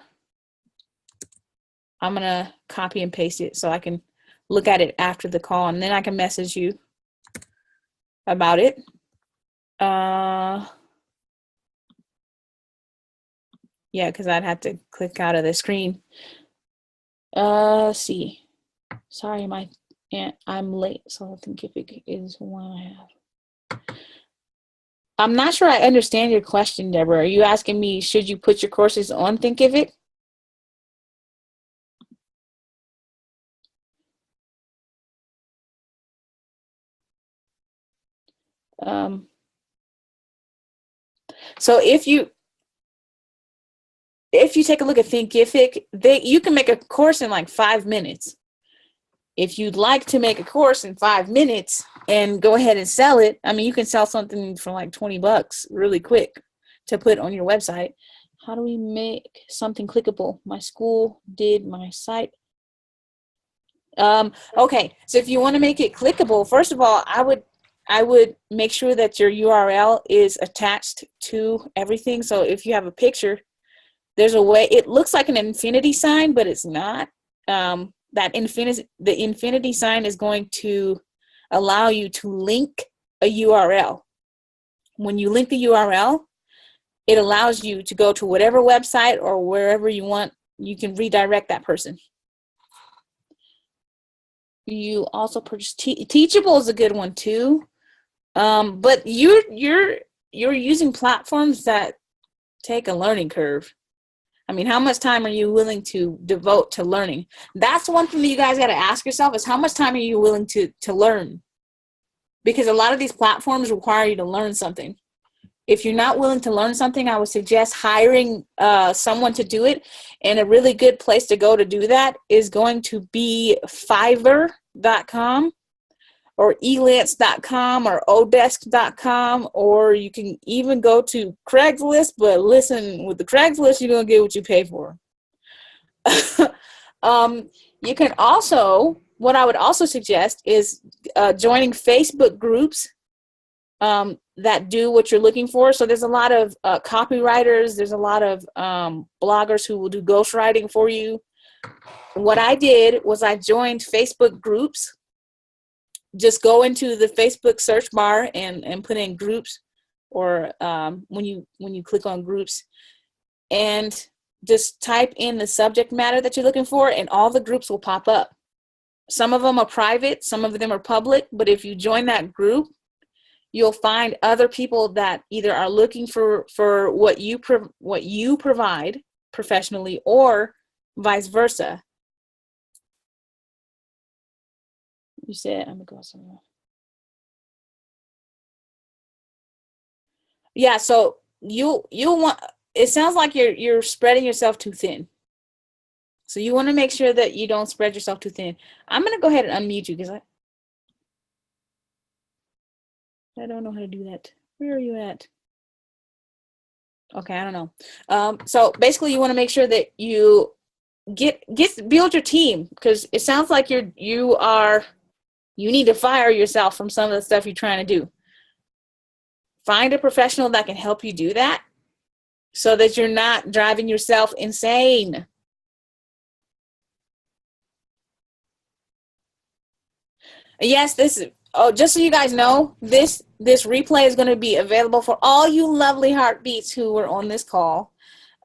S1: I'm going to copy and paste it so I can look at it after the call, and then I can message you about it. Yeah, because I'd have to click out of the screen. See. Sorry, I'm late, so I think if it is one I have. I'm not sure I understand your question, Deborah. Are you asking me, should you put your courses on Thinkific? So if you take a look at Thinkific, you can make a course in like 5 minutes. If you'd like to make a course in 5 minutes and go ahead and sell it, I mean, you can sell something for like $20 really quick to put on your website. How do we make something clickable? My school did my site. Okay, so if you want to make it clickable, first of all, I would make sure that your URL is attached to everything. So if you have a picture, there's a way, it looks like an infinity sign, but it's not. The infinity sign is going to allow you to link a URL. When you link the URL, it allows you to go to whatever website or wherever you want. You can redirect that person. You also purchase Teachable is a good one too. But you're using platforms that take a learning curve. I mean, how much time are you willing to devote to learning? That's one thing that you guys got to ask yourself, is how much time are you willing to learn? Because a lot of these platforms require you to learn something. If you're not willing to learn something, I would suggest hiring someone to do it. And a really good place to go to do that is going to be Fiverr.com or Elance.com or Odesk.com, or you can even go to Craigslist. But listen, with the Craigslist, you're going to get what you pay for. You can also, what I would also suggest is joining Facebook groups that do what you're looking for. So there's a lot of copywriters. There's a lot of bloggers who will do ghostwriting for you. What I did was I joined Facebook groups. Just go into the Facebook search bar and put in groups, or when you click on groups, and just type in the subject matter that you're looking for, and all the groups will pop up. Some of them are private, some of them are public, but if you join that group, you'll find other people that either are looking for what you provide professionally, or vice versa. You said, I'm gonna go somewhere. Yeah, so you'll want, it sounds like you're spreading yourself too thin. So you want to make sure that you don't spread yourself too thin. I'm gonna go ahead and unmute you because I don't know how to do that. Where are you at? Okay, I don't know. So basically you want to make sure that you build your team, because it sounds like you need to fire yourself from some of the stuff you're trying to do. Find a professional that can help you do that so that you're not driving yourself insane. Yes, just so you guys know, this replay is going to be available for all you lovely heartbeats who were on this call.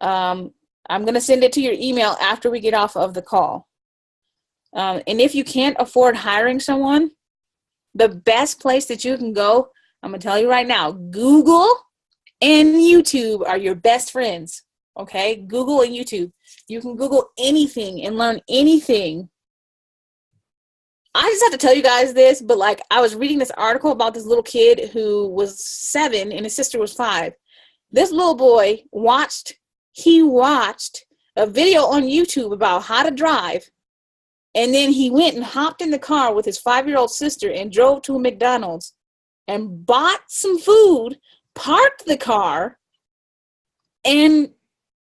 S1: I'm going to send it to your email after we get off of the call. And if you can't afford hiring someone, the best place that you can go, I'm going to tell you right now, Google and YouTube are your best friends. Okay? Google and YouTube. You can Google anything and learn anything. I just have to tell you guys this, but like, I was reading this article about this little kid who was 7 and his sister was 5. This little boy watched a video on YouTube about how to drive. And then he went and hopped in the car with his 5-year-old sister and drove to a McDonald's and bought some food, parked the car, and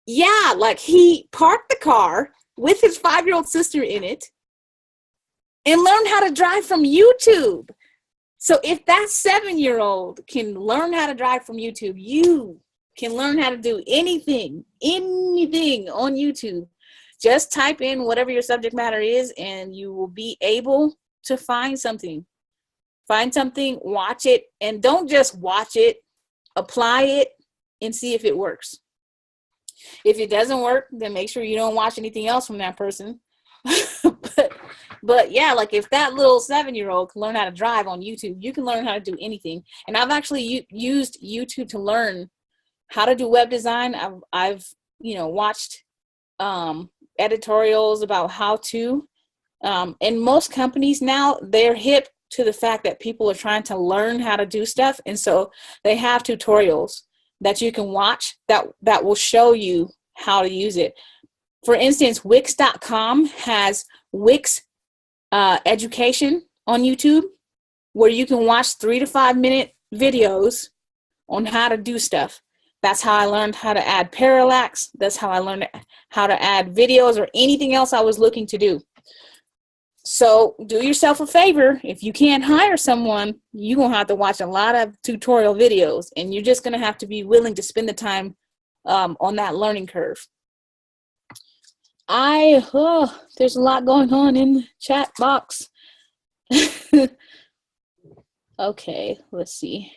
S1: yeah, like he parked the car with his 5-year-old sister in it and learned how to drive from YouTube. So if that 7-year-old can learn how to drive from YouTube, you can learn how to do anything on YouTube. Just type in whatever your subject matter is and you will be able to find something. Find something, watch it, and don't just watch it, apply it and see if it works. If it doesn't work, then make sure you don't watch anything else from that person. But yeah, like if that little 7-year-old can learn how to drive on YouTube, you can learn how to do anything. And I've actually used YouTube to learn how to do web design. I've watched editorials about how to. And most companies now, they're hip to the fact that people are trying to learn how to do stuff. And so they have tutorials that you can watch that will show you how to use it. For instance, Wix.com has Wix education on YouTube, where you can watch 3 to 5 minute videos on how to do stuff. That's how I learned how to add parallax. That's how I learned how to add videos or anything else I was looking to do. So do yourself a favor. If you can't hire someone, you're going to have to watch a lot of tutorial videos, and you're just going to have to be willing to spend the time on that learning curve. There's a lot going on in the chat box. Okay, let's see.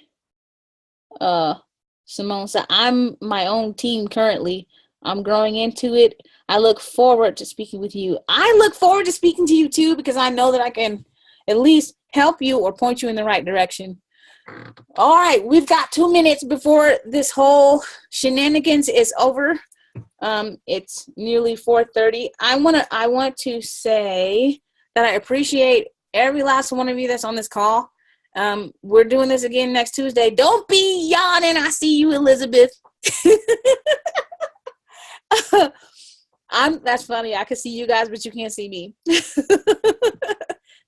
S1: Simone said, I'm my own team currently. I'm growing into it. I look forward to speaking with you. I look forward to speaking to you too, because I know that I can at least help you or point you in the right direction. All right, we've got 2 minutes before this whole shenanigans is over. It's nearly 4:30. I want to say that I appreciate every last one of you that's on this call. We're doing this again next Tuesday. Don't be yawning. I see you, Elizabeth. That's funny. I can see you guys, but you can't see me.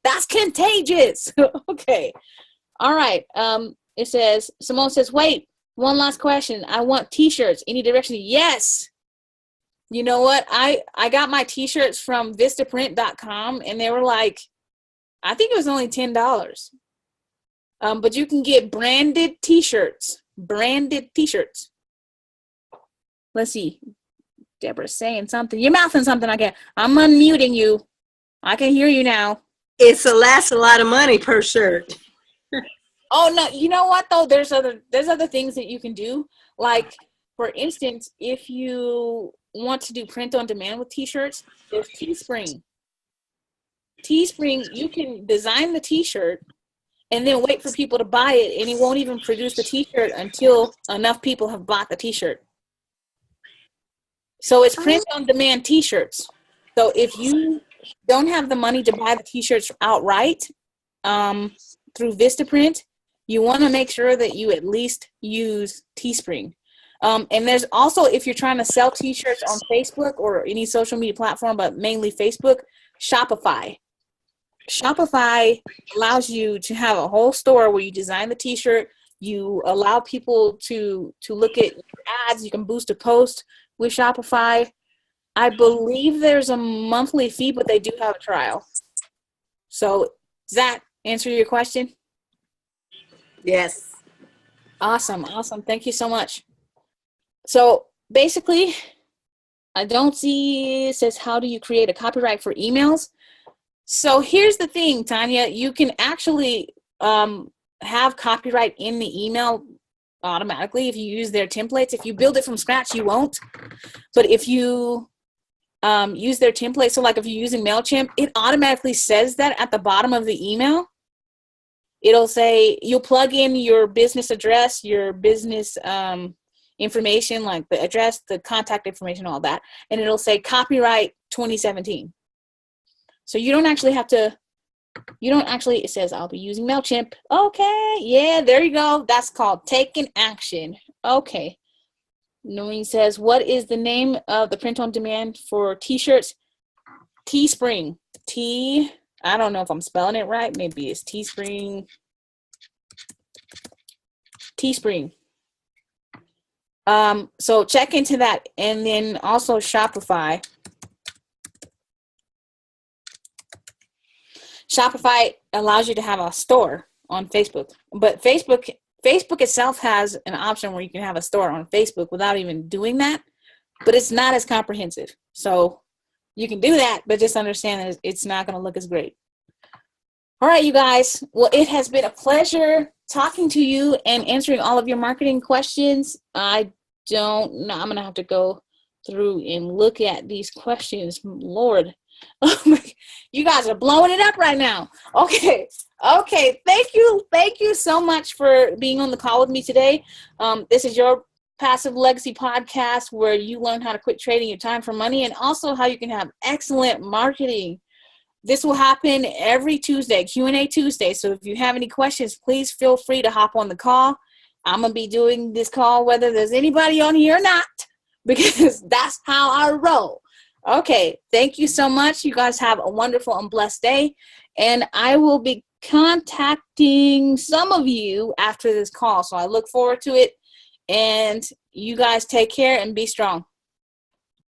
S1: That's contagious. Okay. All right. It says, Simone says, wait, one last question. I want t-shirts. Any direction? Yes. You know what? I got my t-shirts from Vistaprint.com and they were like, I think it was only $10. But you can get branded t-shirts. Branded t-shirts. Let's see. Deborah's saying something. You're mouthing something. I'm unmuting you. I can hear you now.
S5: It's a lot of money per shirt.
S1: Oh no, you know what though? There's other things that you can do. Like, for instance, if you want to do print on demand with t-shirts, there's Teespring. Teespring, you can design the t-shirt and then wait for people to buy it, and it won't even produce the t-shirt until enough people have bought the t-shirt. So it's print on demand t-shirts. So if you don't have the money to buy the t-shirts outright through Vistaprint, you want to make sure that you at least use Teespring. And there's also, if you're trying to sell t-shirts on Facebook or any social media platform, but mainly Facebook, Shopify. Shopify allows you to have a whole store where you design the t-shirt, you allow people to look at ads, you can boost a post with Shopify. I believe there's a monthly fee, but they do have a trial. So does that answer your question?
S5: Yes.
S1: Awesome. Thank you so much. So basically, I don't see, it says, how do you create a copyright for emails? So here's the thing, Tanya, you can actually have copyright in the email automatically if you use their templates. If you build it from scratch, you won't. But if you use their template, so like if you're using MailChimp, it automatically says that at the bottom of the email. It'll say, you'll plug in your business address, your business information, like the address, the contact information, all that, and it'll say copyright 2017. So you don't actually, it says, I'll be using MailChimp. Okay, yeah, there you go. That's called taking action. Okay. Noreen says, what is the name of the print on demand for t-shirts? Teespring. I don't know if I'm spelling it right. Maybe it's Teespring. Teespring. So check into that. And then also Shopify. Shopify allows you to have a store on Facebook. But Facebook itself has an option where you can have a store on Facebook without even doing that. But it's not as comprehensive. So you can do that, but just understand that it's not going to look as great. All right, you guys. Well, it has been a pleasure talking to you and answering all of your marketing questions. I don't know. I'm going to have to go through and look at these questions. Lord, you guys are blowing it up right now. Okay. Thank you so much for being on the call with me today. This is your Passive Legacy podcast, where you learn how to quit trading your time for money and also how you can have excellent marketing. This will happen every Tuesday, Q&A Tuesday. So if you have any questions, please feel free to hop on the call. I'm going to be doing this call whether there's anybody on here or not, because that's how I roll. Okay, thank you so much. You guys have a wonderful and blessed day. And I will be contacting some of you after this call. So I look forward to it. And you guys take care and be strong.